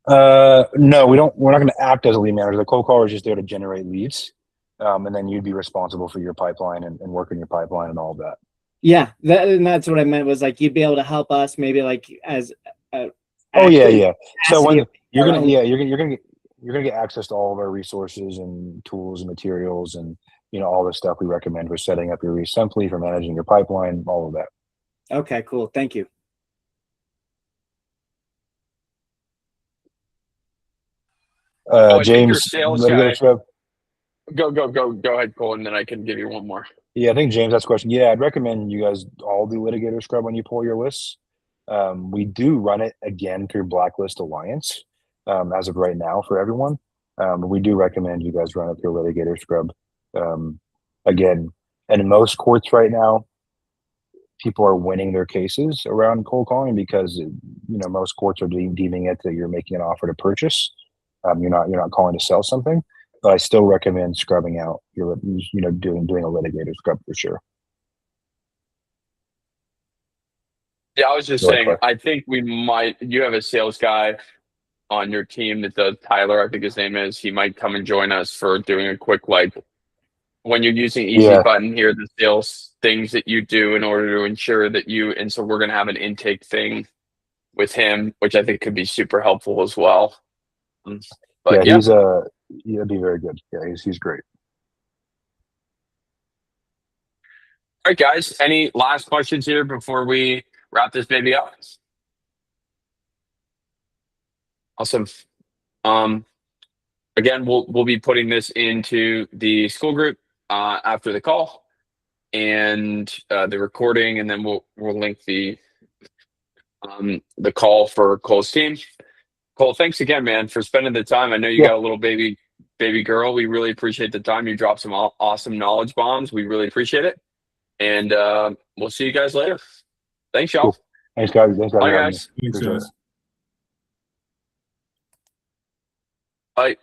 No, we don't. We're not going to act as a lead manager. The cold caller is just there to generate leads, and then you'd be responsible for your pipeline and working your pipeline and all of that. Yeah, and that's what I meant was like you'd be able to help us maybe like as. Oh yeah. So when you're our gonna own- you're gonna get access to all of our resources and tools and materials and all the stuff we recommend for setting up your Simply, for managing your pipeline, all of that. Okay, cool. Thank you. I think your James, sales guy. Go ahead, Cole, and then I can give you one more. Yeah, I think James has a question. Yeah, I'd recommend you guys all do Litigator Scrub when you pull your lists. We do run it again through Blacklist Alliance as of right now for everyone. We do recommend you guys run it through Litigator Scrub. Again, and in most courts right now, people are winning their cases around cold calling because most courts are deeming it that you're making an offer to purchase. You're not calling to sell something. But I still recommend scrubbing out your, doing a litigator scrub for sure. Yeah, I was just saying, I think you have a sales guy on your team that does, Tyler, I think his name is. He might come and join us for doing a quick, like, when you're using easy button here, the sales things that you do in order to ensure that and so we're going to have an intake thing with him, which I think could be super helpful as well. But yeah, he'd be very good. Yeah, he's great. All right, guys. Any last questions here before we wrap this baby up? Awesome. Again, we'll be putting this into the school group after the call and the recording, and then we'll link the call for Cole's team. Cole, thanks again, man, for spending the time. I know you got a little baby girl. We really appreciate the time. You dropped some awesome knowledge bombs. We really appreciate it. And we'll see you guys later. Thanks, y'all. Cool. Thanks, guys. Bye, guys. Thanks, guys. Bye.